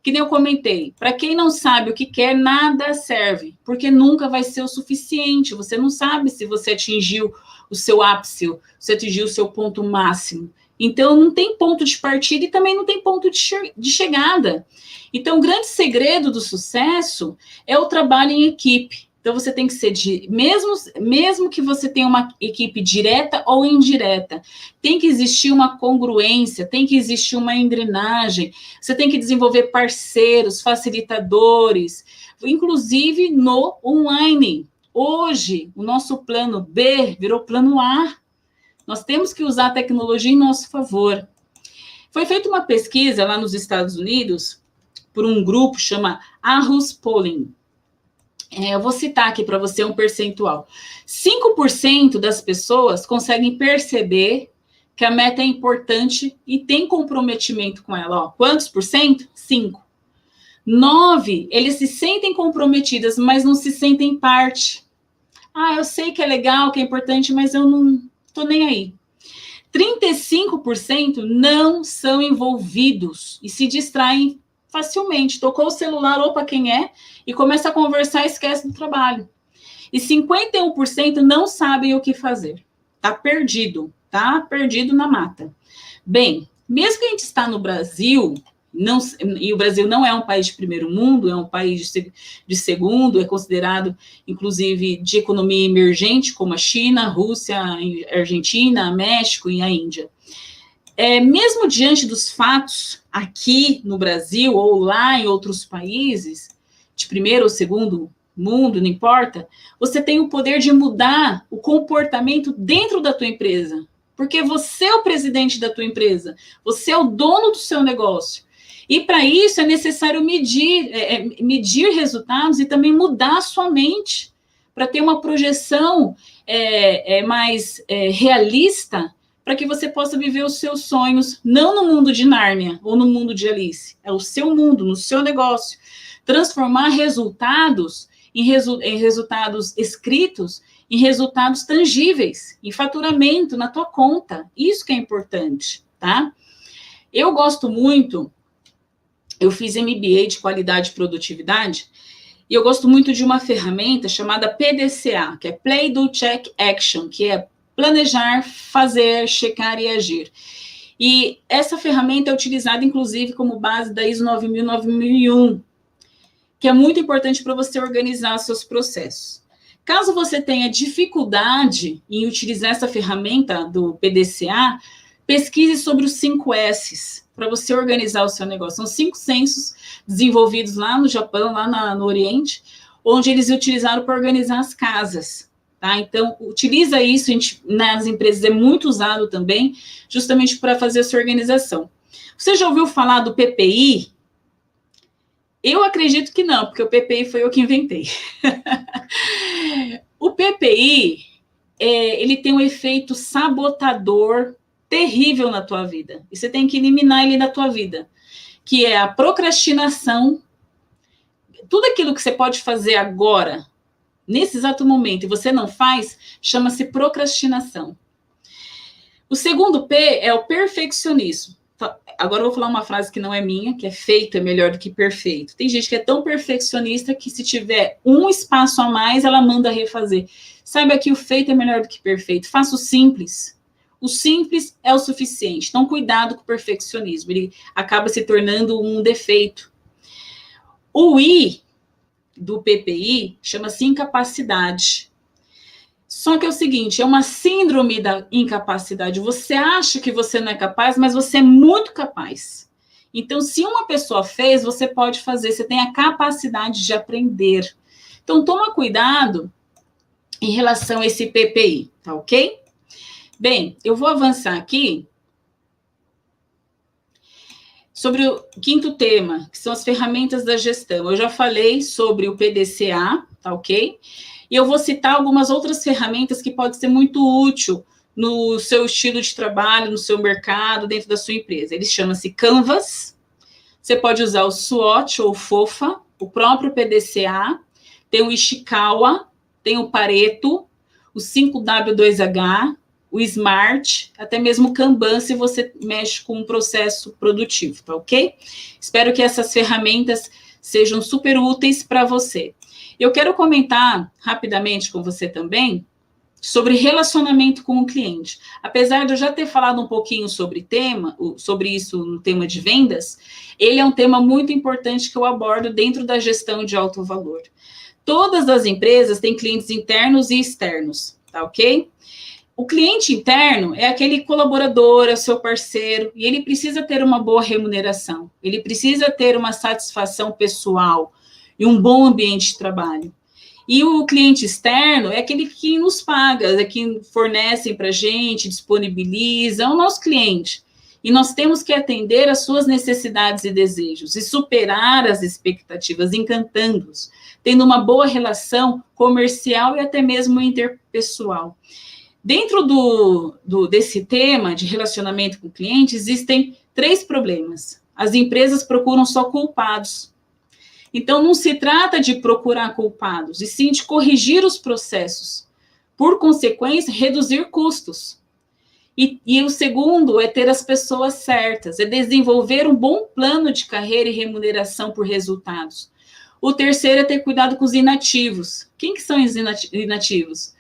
Que nem eu comentei, para quem não sabe o que quer, nada serve, porque nunca vai ser o suficiente. Você não sabe se você atingiu o seu ápice, se atingiu o seu ponto máximo. Então, não tem ponto de partida e também não tem ponto de chegada. Então, o grande segredo do sucesso é o trabalho em equipe. Então, você tem que ser, mesmo que você tenha uma equipe direta ou indireta, tem que existir uma congruência, tem que existir uma engrenagem, você tem que desenvolver parceiros, facilitadores, inclusive no online. Hoje, o nosso plano B virou plano A. Nós temos que usar a tecnologia em nosso favor. Foi feita uma pesquisa lá nos Estados Unidos por um grupo chama Aarhus Polling. Eu vou citar aqui para você um percentual. 5% das pessoas conseguem perceber que a meta é importante e tem comprometimento com ela. Ó, quantos por cento? 5%. 9%, eles se sentem comprometidas, mas não se sentem parte. Eu sei que é legal, que é importante, mas eu não estou nem aí. 35% não são envolvidos e se distraem facilmente. Tocou o celular, opa, quem é? E começa a conversar e esquece do trabalho. E 51% não sabem o que fazer. Tá perdido na mata. Bem, mesmo que a gente está no Brasil, e o Brasil não é um país de primeiro mundo, é um país de segundo, é considerado, inclusive, de economia emergente, como a China, a Rússia, a Argentina, a México e a Índia. Mesmo diante dos fatos aqui no Brasil ou lá em outros países, de primeiro ou segundo mundo, não importa, você tem o poder de mudar o comportamento dentro da tua empresa, porque você é o presidente da tua empresa, você é o dono do seu negócio. E para isso é necessário medir resultados e também mudar a sua mente, para ter uma projeção mais realista, para que você possa viver os seus sonhos, não no mundo de Nárnia ou no mundo de Alice, é o seu mundo, no seu negócio. Transformar resultados em resultados escritos, em resultados tangíveis, em faturamento na tua conta. Isso que é importante, tá? Eu gosto muito, eu fiz MBA de qualidade e produtividade, e eu gosto muito de uma ferramenta chamada PDCA, que é Play, Do, Check, Action, que é planejar, fazer, checar e agir. E essa ferramenta é utilizada, inclusive, como base da ISO 9000, 9001, que é muito importante para você organizar seus processos. Caso você tenha dificuldade em utilizar essa ferramenta do PDCA, pesquise sobre os 5 S's, para você organizar o seu negócio. São 5 sensos desenvolvidos lá no Japão, lá no Oriente, onde eles utilizaram para organizar as casas. Tá? Então, utiliza isso, nas empresas é muito usado também, justamente para fazer essa organização. Você já ouviu falar do PPI? Eu acredito que não, porque o PPI foi eu que inventei. O PPI, ele tem um efeito sabotador terrível na tua vida. E você tem que eliminar ele da tua vida, que é a procrastinação. Tudo aquilo que você pode fazer agora, nesse exato momento, e você não faz, chama-se procrastinação. O segundo P é o perfeccionismo. Agora eu vou falar uma frase que não é minha, que é feito é melhor do que perfeito. Tem gente que é tão perfeccionista que se tiver um espaço a mais, ela manda refazer. Saiba que o feito é melhor do que perfeito. Faça o simples. O simples é o suficiente. Então, cuidado com o perfeccionismo. Ele acaba se tornando um defeito. O I do PPI chama-se incapacidade. Só que é o seguinte, é uma síndrome da incapacidade. Você acha que você não é capaz, mas você é muito capaz. Então, se uma pessoa fez, você pode fazer. Você tem a capacidade de aprender. Então, toma cuidado em relação a esse PPI, tá ok? Bem, eu vou avançar aqui sobre o quinto tema, que são as ferramentas da gestão. Eu já falei sobre o PDCA, tá ok? E eu vou citar algumas outras ferramentas que podem ser muito útil no seu estilo de trabalho, no seu mercado, dentro da sua empresa. Ele chama-se Canvas. Você pode usar o SWOT ou FOFA, o próprio PDCA, tem o Ishikawa, tem o Pareto, o 5W2H, o SMART, até mesmo o Kanban, se você mexe com um processo produtivo, tá ok? Espero que essas ferramentas sejam super úteis para você. Eu quero comentar rapidamente com você também sobre relacionamento com o cliente. Apesar de eu já ter falado um pouquinho sobre isso no tema de vendas, ele é um tema muito importante que eu abordo dentro da gestão de alto valor. Todas as empresas têm clientes internos e externos, tá ok? O cliente interno é aquele colaborador, é o seu parceiro, e ele precisa ter uma boa remuneração, ele precisa ter uma satisfação pessoal e um bom ambiente de trabalho. E o cliente externo é aquele que nos paga, é quem fornecem para a gente, disponibiliza, é o nosso cliente. E nós temos que atender às suas necessidades e desejos, e superar as expectativas, encantando-os, tendo uma boa relação comercial e até mesmo interpessoal. Dentro desse tema de relacionamento com o cliente, existem 3 problemas. As empresas procuram só culpados. Então, não se trata de procurar culpados, e sim de corrigir os processos. Por consequência, reduzir custos. E o segundo é ter as pessoas certas, é desenvolver um bom plano de carreira e remuneração por resultados. O terceiro é ter cuidado com os inativos. Quem que são os inativos?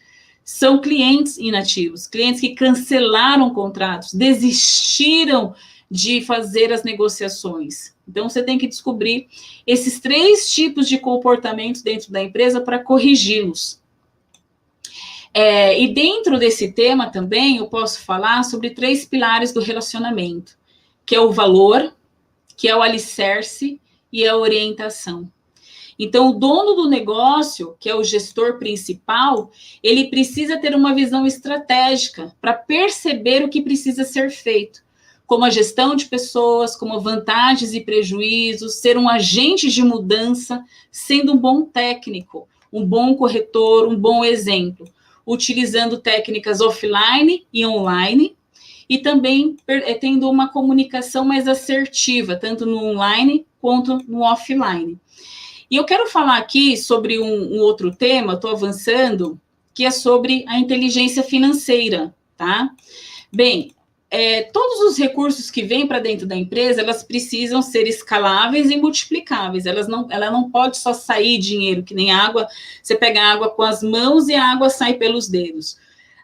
São clientes inativos, clientes que cancelaram contratos, desistiram de fazer as negociações. Então, você tem que descobrir esses 3 tipos de comportamentos dentro da empresa para corrigi-los. E dentro desse tema também, eu posso falar sobre 3 pilares do relacionamento, que é o valor, que é o alicerce e a orientação. Então, o dono do negócio, que é o gestor principal, ele precisa ter uma visão estratégica para perceber o que precisa ser feito, como a gestão de pessoas, como vantagens e prejuízos, ser um agente de mudança, sendo um bom técnico, um bom corretor, um bom exemplo, utilizando técnicas offline e online, e também tendo uma comunicação mais assertiva, tanto no online quanto no offline. E eu quero falar aqui sobre um outro tema, estou avançando, que é sobre a inteligência financeira, tá? Bem, todos os recursos que vêm para dentro da empresa, elas precisam ser escaláveis e multiplicáveis. Ela não pode só sair dinheiro, que nem água, você pega água com as mãos e a água sai pelos dedos.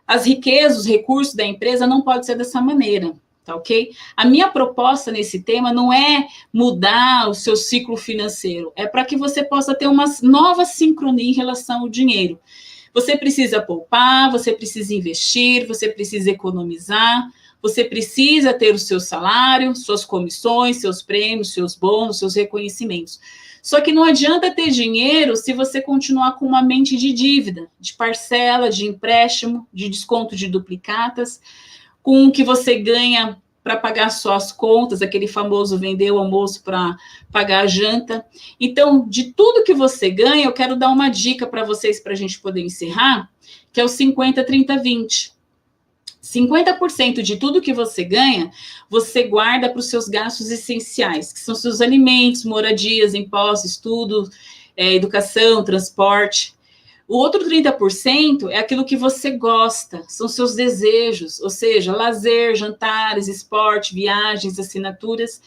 As riquezas, os recursos da empresa não pode ser dessa maneira. Tá, ok? A minha proposta nesse tema não é mudar o seu ciclo financeiro, é para que você possa ter uma nova sincronia em relação ao dinheiro. Você precisa poupar, você precisa investir, você precisa economizar, você precisa ter o seu salário, suas comissões, seus prêmios, seus bônus, seus reconhecimentos. Só que não adianta ter dinheiro se você continuar com uma mente de dívida, de parcela, de empréstimo, de desconto de duplicatas, com o que você ganha para pagar suas contas, aquele famoso vender o almoço para pagar a janta. Então, de tudo que você ganha, eu quero dar uma dica para vocês, para a gente poder encerrar, que é o 50, 30, 20. 50% de tudo que você ganha, você guarda para os seus gastos essenciais, que são seus alimentos, moradias, impostos, estudo, educação, transporte. O outro 30% é aquilo que você gosta, são seus desejos, ou seja, lazer, jantares, esporte, viagens, assinaturas.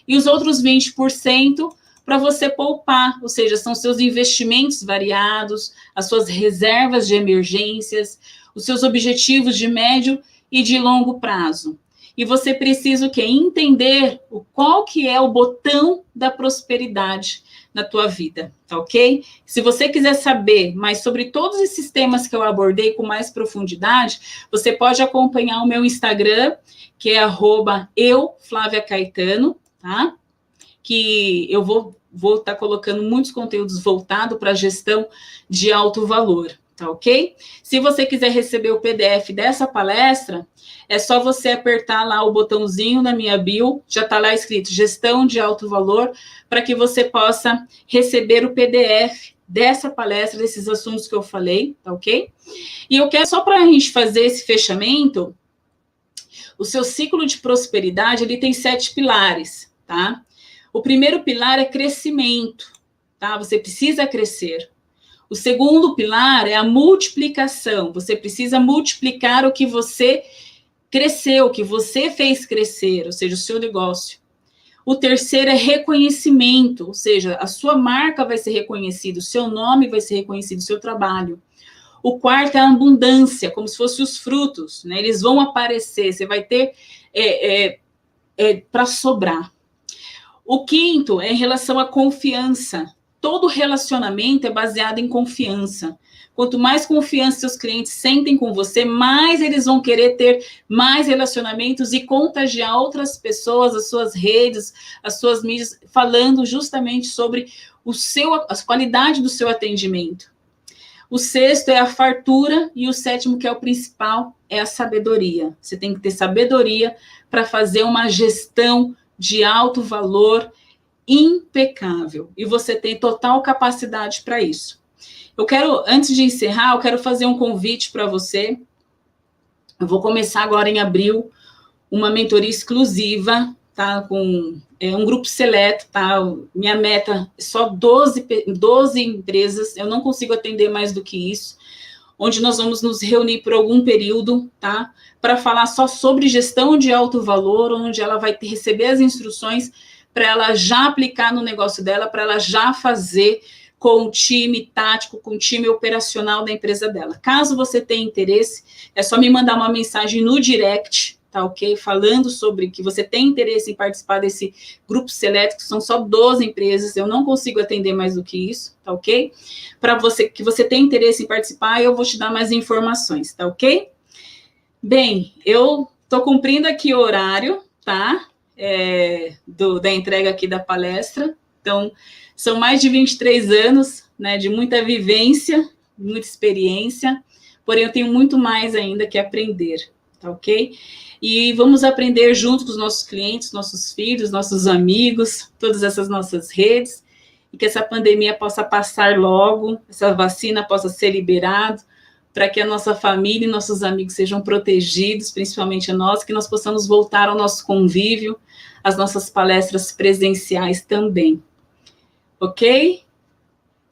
E os outros 20% para você poupar, ou seja, são seus investimentos variados, as suas reservas de emergências, os seus objetivos de médio e de longo prazo. E você precisa o quê? Entender qual que é o botão da prosperidade na tua vida, tá ok? Se você quiser saber mais sobre todos esses temas que eu abordei com mais profundidade, você pode acompanhar o meu Instagram, que é @euflaviacaetano, tá? Que eu vou estar colocando muitos conteúdos voltados para a gestão de alto valor, tá ok? Se você quiser receber o PDF dessa palestra, é só você apertar lá o botãozinho na minha bio, já está lá escrito Gestão de Alto Valor, para que você possa receber o PDF dessa palestra, desses assuntos que eu falei, tá ok? E eu quero, só para a gente fazer esse fechamento, o seu ciclo de prosperidade, ele tem 7 pilares, tá? O primeiro pilar é crescimento, tá? Você precisa crescer. O segundo pilar é a multiplicação. Você precisa multiplicar o que você cresceu, o que você fez crescer, ou seja, o seu negócio. O terceiro é reconhecimento, ou seja, a sua marca vai ser reconhecida, o seu nome vai ser reconhecido, o seu trabalho. O quarto é a abundância, como se fossem os frutos, né? Eles vão aparecer, você vai ter para sobrar. O quinto é em relação à confiança. Todo relacionamento é baseado em confiança. Quanto mais confiança seus clientes sentem com você, mais eles vão querer ter mais relacionamentos e contagiar outras pessoas, as suas redes, as suas mídias, falando justamente sobre a qualidade do seu atendimento. O sexto é a fartura e o sétimo, que é o principal, é a sabedoria. Você tem que ter sabedoria para fazer uma gestão de alto valor impecável. E você tem total capacidade para isso. Eu quero, antes de encerrar, eu quero fazer um convite para você. Eu vou começar agora em abril uma mentoria exclusiva, tá? Com um grupo seleto, tá? Minha meta é só 12 empresas, eu não consigo atender mais do que isso, onde nós vamos nos reunir por algum período, tá? Para falar só sobre gestão de alto valor, onde ela vai receber as instruções para ela já aplicar no negócio dela, para ela já fazer com o time tático, com o time operacional da empresa dela. Caso você tenha interesse, é só me mandar uma mensagem no direct, tá ok? Falando sobre que você tem interesse em participar desse grupo seleto, que são só 12 empresas, eu não consigo atender mais do que isso, tá ok? Para você, que você tem interesse em participar, eu vou te dar mais informações, tá ok? Bem, eu tô cumprindo aqui o horário, tá? Da entrega aqui da palestra, então, são mais de 23 anos, né, de muita vivência, muita experiência, porém eu tenho muito mais ainda que aprender, tá ok? E vamos aprender junto com os nossos clientes, nossos filhos, nossos amigos, todas essas nossas redes, e que essa pandemia possa passar logo, essa vacina possa ser liberada, para que a nossa família e nossos amigos sejam protegidos, principalmente a nós, que nós possamos voltar ao nosso convívio, às nossas palestras presenciais também. Ok?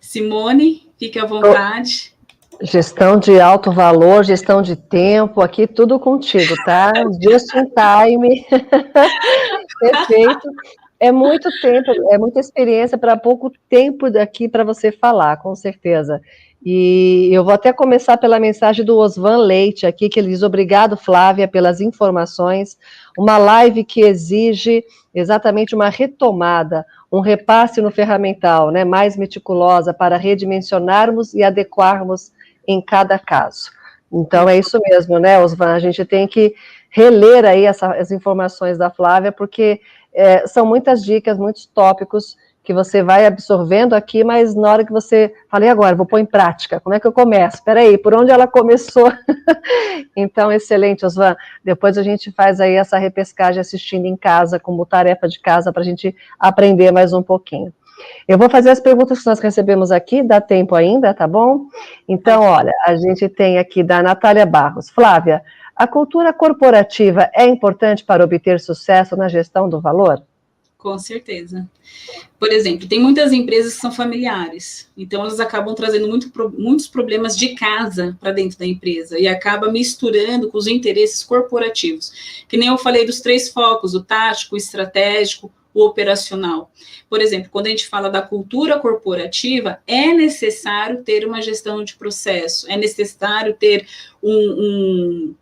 Simone, fique à vontade. Gestão de alto valor, gestão de tempo, aqui tudo contigo, tá? Just in time. Perfeito. É muito tempo, é muita experiência para pouco tempo daqui para você falar, com certeza. E eu vou até começar pela mensagem do Osvan Leite aqui, que ele diz: obrigado, Flávia, pelas informações. Uma live que exige exatamente uma retomada, um repasse no ferramental, né, mais meticulosa para redimensionarmos e adequarmos em cada caso. Então é isso mesmo, né, Osvan? A gente tem que reler aí as informações da Flávia, porque são muitas dicas, muitos tópicos que você vai absorvendo aqui, mas na hora que você fala, e agora, vou pôr em prática, como é que eu começo? Espera aí, por onde ela começou? Então, excelente, Osvan. Depois a gente faz aí essa repescagem assistindo em casa, como tarefa de casa, para a gente aprender mais um pouquinho. Eu vou fazer as perguntas que nós recebemos aqui, dá tempo ainda, tá bom? Então, olha, a gente tem aqui da Natália Barros. Flávia, a cultura corporativa é importante para obter sucesso na gestão do valor? Com certeza. Por exemplo, tem muitas empresas que são familiares, então elas acabam trazendo muitos problemas de casa para dentro da empresa e acaba misturando com os interesses corporativos. Que nem eu falei dos 3 focos, o tático, o estratégico, o operacional. Por exemplo, quando a gente fala da cultura corporativa, é necessário ter uma gestão de processo, é necessário ter um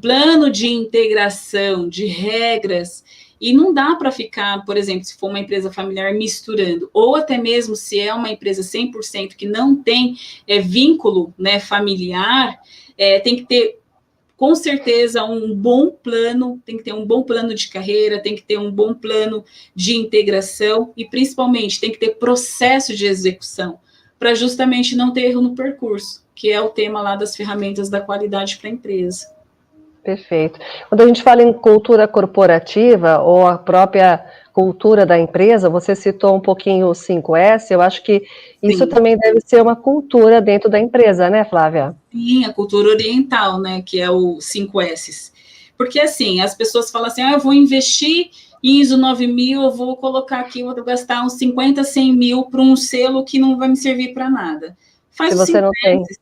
plano de integração, de regras. E não dá para ficar, por exemplo, se for uma empresa familiar, misturando, ou até mesmo se é uma empresa 100% que não tem vínculo, né, familiar, tem que ter, com certeza, um bom plano, tem que ter um bom plano de carreira, tem que ter um bom plano de integração e, principalmente, tem que ter processo de execução, para justamente não ter erro no percurso, que é o tema lá das ferramentas da qualidade para a empresa. Perfeito. Quando a gente fala em cultura corporativa, ou a própria cultura da empresa, você citou um pouquinho o 5S, eu acho que isso Sim. também deve ser uma cultura dentro da empresa, né, Flávia? Sim, a cultura oriental, né, que é o 5S. Porque, assim, as pessoas falam assim, eu vou investir em ISO 9000, eu vou colocar aqui, vou gastar uns 50, 100 mil para um selo que não vai me servir para nada. Faz Se o você não tem. 5S,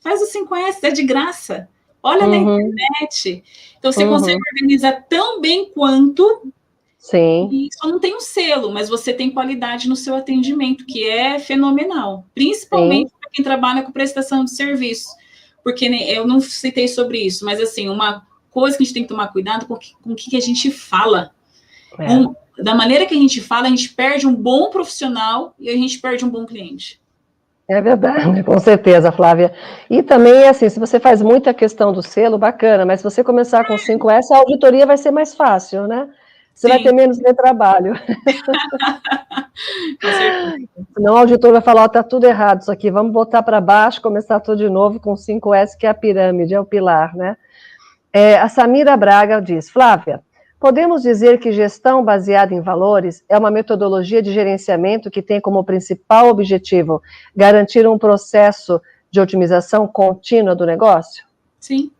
faz o 5S, é de graça. Olha na internet. Então, você consegue organizar tão bem quanto, Sim. e só não tem um selo, mas você tem qualidade no seu atendimento, que é fenomenal. Principalmente para quem trabalha com prestação de serviço. Porque eu não citei sobre isso, mas assim, uma coisa que a gente tem que tomar cuidado com o que a gente fala. Da maneira que a gente fala, a gente perde um bom profissional e a gente perde um bom cliente. É verdade, com certeza, Flávia. E também, assim, se você faz muita questão do selo, bacana, mas se você começar com 5S, a auditoria vai ser mais fácil, né? Você vai ter menos de trabalho. Com certeza. Senão o auditor vai falar, tá tudo errado isso aqui, vamos botar para baixo, começar tudo de novo com 5S, que é a pirâmide, é o pilar, né? A Samira Braga diz, Flávia, podemos dizer que gestão baseada em valores é uma metodologia de gerenciamento que tem como principal objetivo garantir um processo de otimização contínua do negócio? Sim.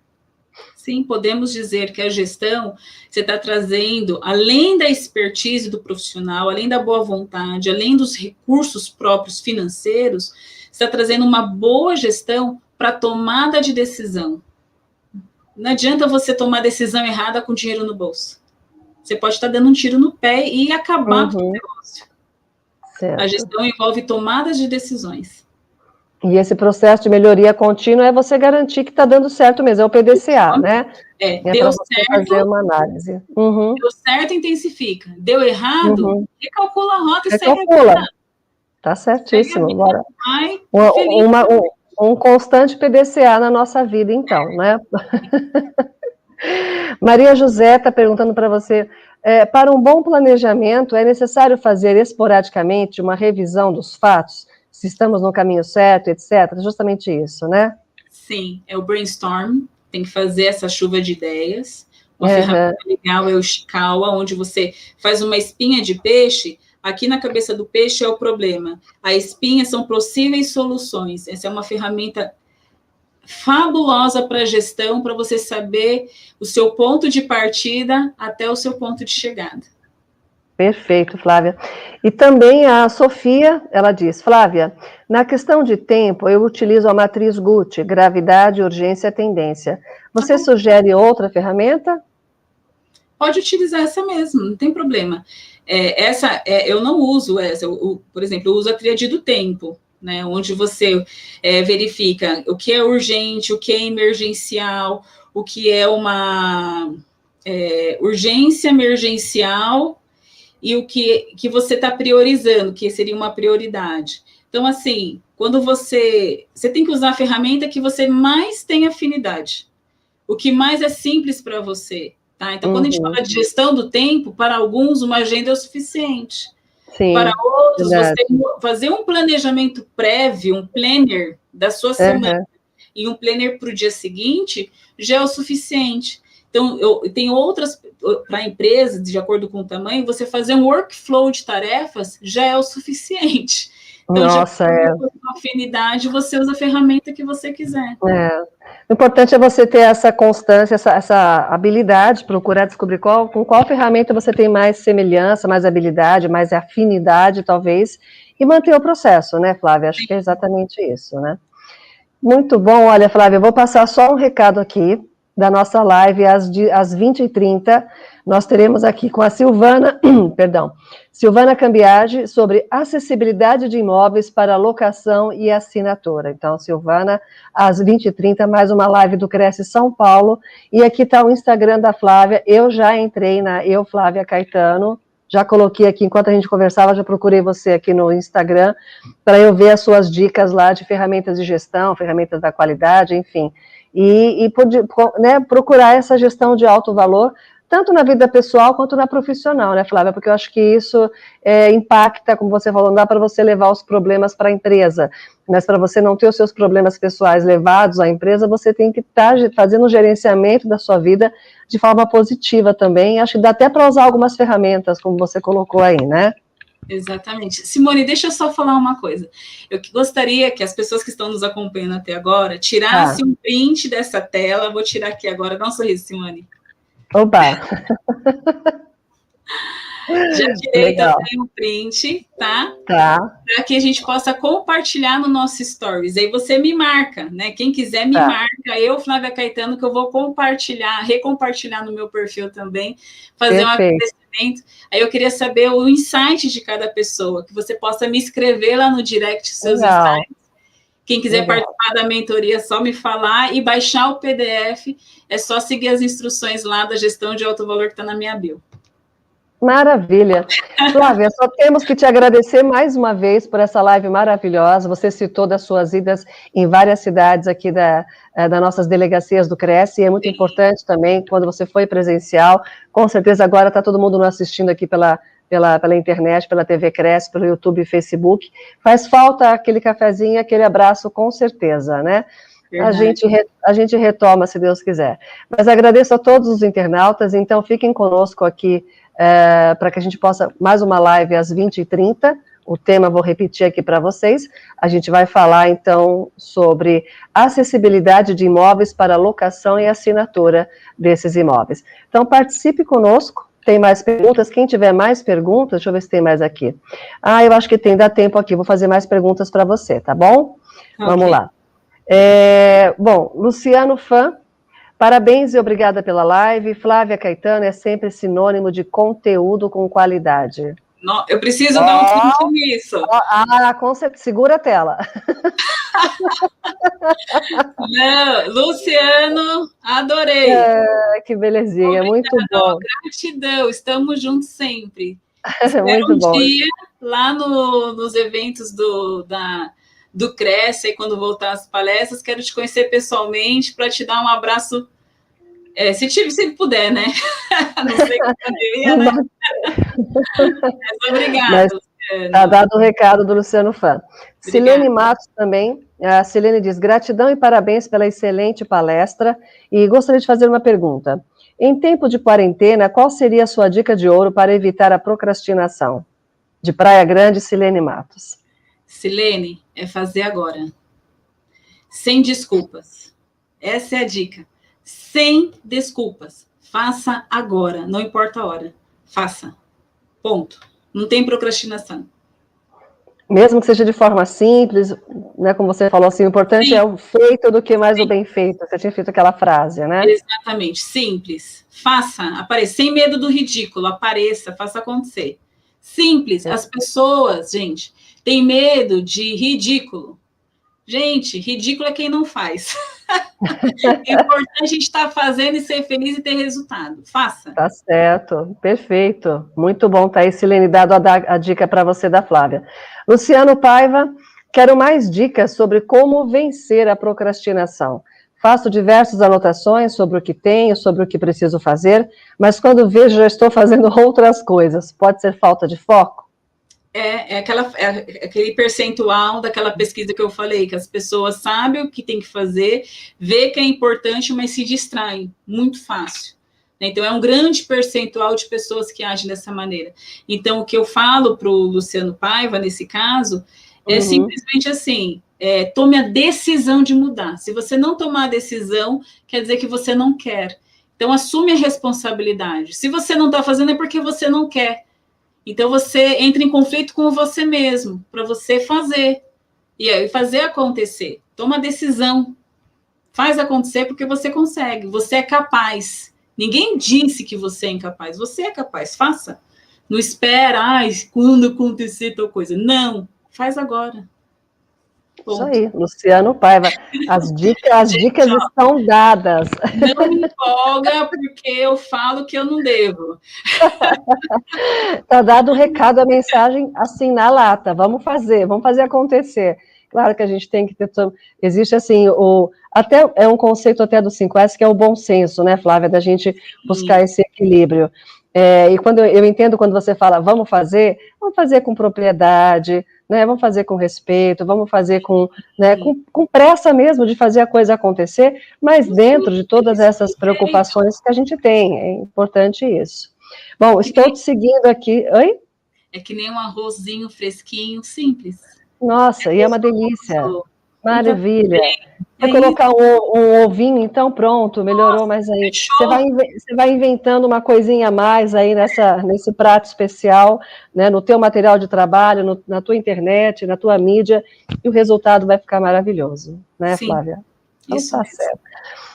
Sim, podemos dizer que a gestão, você está trazendo, além da expertise do profissional, além da boa vontade, além dos recursos próprios financeiros, você está trazendo uma boa gestão para tomada de decisão. Não adianta você tomar decisão errada com dinheiro no bolso. Você pode estar dando um tiro no pé e acabar com o negócio. Certo. A gestão envolve tomadas de decisões. E esse processo de melhoria contínua é você garantir que está dando certo mesmo, é o PDCA, né? Deu certo, fazer uma análise. Deu certo, intensifica. Deu errado, recalcula a rota e segue a vida. Tá certíssimo. Agora, feliz. Um constante PDCA na nossa vida, então, né? Maria José está perguntando para você, para um bom planejamento, é necessário fazer esporadicamente uma revisão dos fatos, se estamos no caminho certo, etc. Justamente isso, né? Sim, é o brainstorm, tem que fazer essa chuva de ideias. Uma ferramenta legal é o Ishikawa, onde você faz uma espinha de peixe. Aqui na cabeça do peixe é o problema. A espinha são possíveis soluções. Essa é uma ferramenta fabulosa para gestão, para você saber o seu ponto de partida até o seu ponto de chegada. Perfeito, Flávia. E também a Sofia, ela diz, Flávia, na questão de tempo, eu utilizo a matriz Gucci, gravidade, urgência, tendência. Você sugere outra ferramenta? Pode utilizar essa mesmo, não tem problema. Eu não uso essa, por exemplo, eu uso a tríade do tempo, né, onde você verifica o que é urgente, o que é emergencial, o que é uma urgência emergencial e o que você está priorizando, que seria uma prioridade. Então, assim, quando você tem que usar a ferramenta que você mais tem afinidade, o que mais é simples para você, tá? Então, quando a gente fala de gestão do tempo, para alguns uma agenda é o suficiente. Sim, para outros, você fazer um planejamento prévio, um planner da sua semana e um planner para o dia seguinte já é o suficiente. Então, tem outras, para a empresa, de acordo com o tamanho, você fazer um workflow de tarefas já é o suficiente. Então, nossa, de acordo com a afinidade, você usa a ferramenta que você quiser. O importante é você ter essa constância, essa habilidade, procurar descobrir com qual ferramenta você tem mais semelhança, mais habilidade, mais afinidade, talvez, e manter o processo, né, Flávia? Acho que é exatamente isso, né? Muito bom. Olha, Flávia, eu vou passar só um recado aqui da nossa live às 20h30. Nós teremos aqui com a Silvana, Silvana Cambiage, sobre acessibilidade de imóveis para locação e assinatura. Então, Silvana, às 20h30, mais uma live do Cresce São Paulo. E aqui está o Instagram da Flávia. Eu já entrei na Flávia Caetano. Já coloquei aqui, enquanto a gente conversava, já procurei você aqui no Instagram, para eu ver as suas dicas lá de ferramentas de gestão, ferramentas da qualidade, enfim. E procurar essa gestão de alto valor tanto na vida pessoal quanto na profissional, né, Flávia? Porque eu acho que isso impacta, como você falou, não dá para você levar os problemas para a empresa, mas para você não ter os seus problemas pessoais levados à empresa, você tem que estar fazendo um gerenciamento da sua vida de forma positiva também. Acho que dá até para usar algumas ferramentas, como você colocou aí, né? Exatamente. Simone, deixa eu só falar uma coisa. Eu gostaria que as pessoas que estão nos acompanhando até agora tirassem um print dessa tela. Vou tirar aqui agora. Dá um sorriso, Simone. Oba! Já tirei também um print, tá? Tá. Para que a gente possa compartilhar no nosso Stories. Aí você me marca, né? Quem quiser me marca. Eu, Flávia Caetano, que eu vou compartilhar, recompartilhar no meu perfil também, fazer um agradecimento. Aí eu queria saber o insight de cada pessoa, que você possa me escrever lá no direct seus insights. Quem quiser participar da mentoria, é só me falar e baixar o PDF. É só seguir as instruções lá da gestão de alto valor que está na minha bio. Maravilha. Flávia, só temos que te agradecer mais uma vez por essa live maravilhosa. Você citou das suas idas em várias cidades aqui das nossas delegacias do Cresce, e é muito importante também, quando você foi presencial, com certeza agora está todo mundo nos assistindo aqui pela internet, pela TV Cresce, pelo YouTube e Facebook. Faz falta aquele cafezinho, aquele abraço, com certeza, né? A gente retoma, se Deus quiser. Mas agradeço a todos os internautas, então fiquem conosco aqui para que a gente possa, mais uma live às 20h30, o tema vou repetir aqui para vocês, a gente vai falar então sobre acessibilidade de imóveis para locação e assinatura desses imóveis. Então participe conosco, tem mais perguntas, quem tiver mais perguntas, deixa eu ver se tem mais aqui. Eu acho que dá tempo aqui, vou fazer mais perguntas para você, tá bom? Okay. Vamos lá. Bom, Luciano Fã, parabéns e obrigada pela live. Flávia Caetano é sempre sinônimo de conteúdo com qualidade. Não, eu preciso dar um ponto nisso. Segura a tela. Não, Luciano, adorei. Que belezinha, muito bom. Gratidão, estamos juntos sempre. Muito bom. Dia lá nos eventos do Cresce, quando voltar às palestras, quero te conhecer pessoalmente para te dar um abraço, se puder, né? Não sei como pandemia, né? Mas obrigada, Luciano. Está dado o recado do Luciano Fã. Silene Matos também, a Silene diz, gratidão e parabéns pela excelente palestra, e gostaria de fazer uma pergunta. Em tempo de quarentena, qual seria a sua dica de ouro para evitar a procrastinação? De Praia Grande, Silene Matos. Silene, é fazer agora. Sem desculpas. Essa é a dica. Sem desculpas. Faça agora, não importa a hora. Faça. Ponto. Não tem procrastinação. Mesmo que seja de forma simples, né, como você falou, assim, o importante é o feito do que mais o bem feito. Você tinha feito aquela frase, né? Exatamente. Simples. Faça. Apareça. Sem medo do ridículo. Apareça. Faça acontecer. Simples. As pessoas, gente, têm medo de ridículo. Gente, ridículo é quem não faz. É importante a gente estar fazendo e ser feliz e ter resultado. Faça. Tá certo, perfeito. Muito bom, tá aí, Silene, dado a dica para você da Flávia. Luciano Paiva, quero mais dicas sobre como vencer a procrastinação. Faço diversas anotações sobre o que tenho, sobre o que preciso fazer, mas quando vejo já estou fazendo outras coisas. Pode ser falta de foco? É aquele percentual daquela pesquisa que eu falei, que as pessoas sabem o que tem que fazer, vê que é importante, mas se distraem. Muito fácil. Então, é um grande percentual de pessoas que agem dessa maneira. Então, o que eu falo para o Luciano Paiva, nesse caso, é simplesmente assim, tome a decisão de mudar. Se você não tomar a decisão, quer dizer que você não quer. Então, assume a responsabilidade. Se você não está fazendo, é porque você não quer. Então, você entra em conflito com você mesmo, para você fazer. E aí, fazer acontecer. Toma a decisão. Faz acontecer porque você consegue. Você é capaz. Ninguém disse que você é incapaz. Você é capaz. Faça. Não espera, quando acontecer tal coisa. Não. Faz agora. Isso aí, Luciano Paiva. As dicas estão dadas. Não me empolga, porque eu falo que eu não devo. Está dado o recado, a mensagem assim na lata. Vamos fazer acontecer. Claro que a gente tem que ter, existe assim, até é um conceito até do 5S, que é o bom senso, né, Flávia, da gente buscar esse equilíbrio. E quando eu entendo quando você fala, vamos fazer com propriedade, né, vamos fazer com respeito, vamos fazer né, com pressa mesmo de fazer a coisa acontecer, mas dentro de todas essas preocupações que a gente tem, é importante isso. Bom, estou te seguindo aqui, oi? É que nem um arrozinho fresquinho, simples. Nossa, e é uma delícia. Maravilha. Vai colocar um ovinho, então pronto, melhorou. Nossa, mais aí. Você vai inventando uma coisinha a mais aí nesse prato especial, né, no teu material de trabalho, na tua internet, na tua mídia, e o resultado vai ficar maravilhoso, né, Sim, Flávia? Então isso tá mesmo. certo.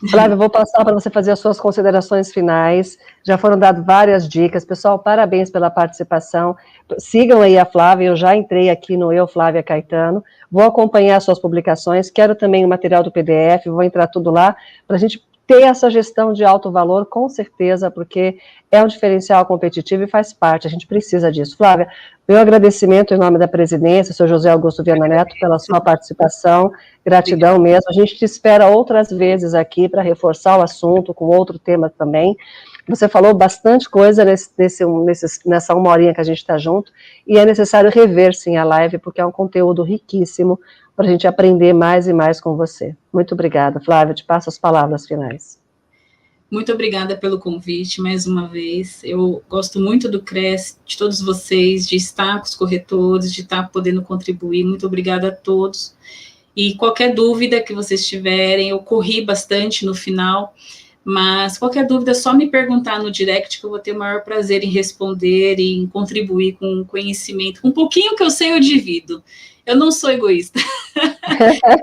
Flávia, eu vou passar para você fazer as suas considerações finais. Já foram dadas várias dicas. Pessoal, parabéns pela participação. Sigam aí a Flávia, eu já entrei aqui no Eu, Flávia Caetano. Vou acompanhar as suas publicações. Quero também o material do PDF, vou entrar tudo lá, para a gente ter essa gestão de alto valor, com certeza, porque é um diferencial competitivo e faz parte, a gente precisa disso. Flávia, meu agradecimento em nome da presidência, senhor José Augusto Viana Neto, pela sua participação, gratidão mesmo. A gente te espera outras vezes aqui para reforçar o assunto, com outro tema também. Você falou bastante coisa nessa uma horinha que a gente está junto, e é necessário rever, sim, a live, porque é um conteúdo riquíssimo para a gente aprender mais e mais com você. Muito obrigada, Flávia, te passo as palavras finais. Muito obrigada pelo convite, mais uma vez. Eu gosto muito do CRES, de todos vocês, de estar com os corretores, de estar podendo contribuir. Muito obrigada a todos. E qualquer dúvida que vocês tiverem, eu corri bastante no final, mas qualquer dúvida é só me perguntar no direct, que eu vou ter o maior prazer em responder e em contribuir com conhecimento. Um pouquinho que eu sei, eu divido. Eu não sou egoísta.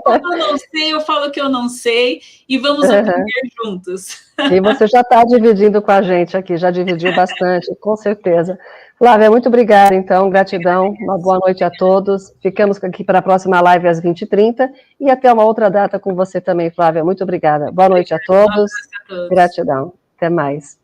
Quando eu não sei, eu falo que eu não sei e vamos aprender juntos. E você já está dividindo com a gente aqui, já dividiu bastante, com certeza. Flávia, muito obrigada, então, gratidão, uma boa noite a todos. Ficamos aqui para a próxima live às 20h30 e até uma outra data com você também, Flávia. Muito obrigada. Boa noite a todos. Gratidão. Até mais.